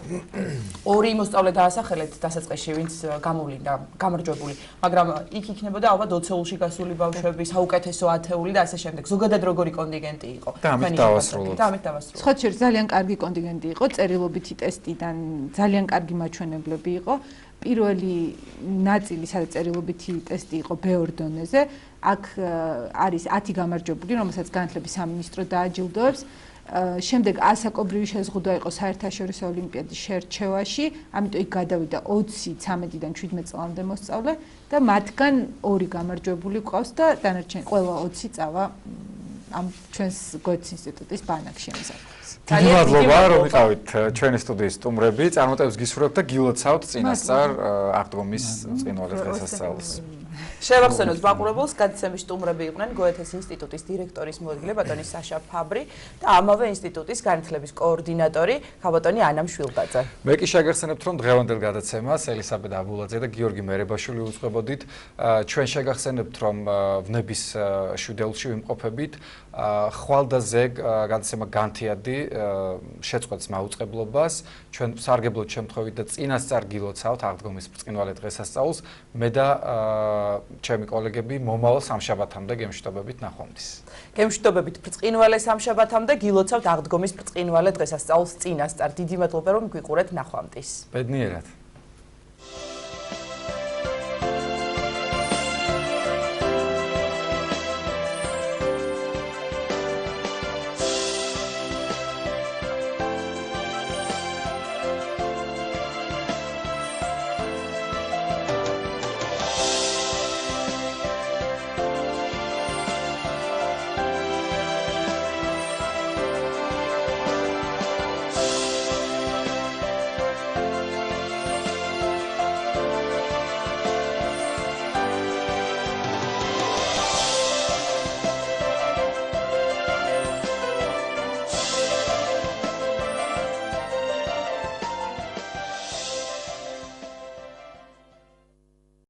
2 მოსწავლე დაასახელეთ დასაწყისში ვინც გამოვლინდა გამარჯვებული, მაგრამ იქ იქნებოდა ალბათ 20-ულში გასული ბავშვები, საუკეთესო ათეული და ასე შემდეგ. ზოგადად როგორი კონტინგენტი იყო? და ამით დავასრულოთ. სხვა შორის ძალიან კარგი კონტინგენტი იყო, წერილობითი ტესტიდან ძალიან კარგი მაჩვენებლები იყო. პირველი ნაწილი, სადაც წერილობითი ტესტი იყო ბევრ დონეზე, აქ არის 10 გამარჯვებული, რომელსაც განათლების სამინისტრო დააჯილდოებს. შემდეგ ასაკობრივი შეზღუდვა იყო საერთაშორისო ოლიმპიადის შერჩევაში, ამიტომ იქ გადავიდა 20 13-დან 17 წლამდე მოსწავლე და მათგან 2 გამარჯვებული ყავს და დანარჩენი ყველა 20 წავა ამ ჩვენს გოეთეს ინსტიტუტის ბანაკში ამზადებს. დიდი მადლობა რომ იყავით ჩვენი სტუდიის სტუმრები, წარმატებებს გისურვებთ და გილოცავთ წინასწარ აღდგომის ბრწყინვალე დღესასწაულს. შევახსენოთ მაყურებელს, გადაცემის სტუმრები იყვნენ გოეთეს ინსტიტუტის დირექტორის მოადგილე ბატონი საშა ფაბრი და ამავე ინსტიტუტის განათლების კოორდინატორი ქაბატონი ანა მშვილდაძე. მე კი შეგახსენებთ რომ დღევანდელ გადაცემას ელისაბედ აბულაძე და გიორგი მერებაშვილი უძღვებოდით. ჩვენ შეგახსენებთ რომ ვნების შვიდეულში ვიმყოფებით. ხვალდაზე გადაცემა განთიადი შეწყვეტს მაუწყებლობას. ჩვენ სარგებლოდ შემთხვევით და წინასწარ გილოცავთ აღდგომის ბრწყინვალე დღესასწაულს. მე და ჩემი კოლეგები მომავალ სამშაბათამდე გემშვიდობებით ნახვამდის. გემშვიდობებით ბრწყინვალე სამშაბათამდე გილოცავთ აღდგომის ბრწყინვალე დღესასწაულს წინასწარ. დიდი მადლობა რომ გვიყურეთ ნახვამდის. ბედნიერად.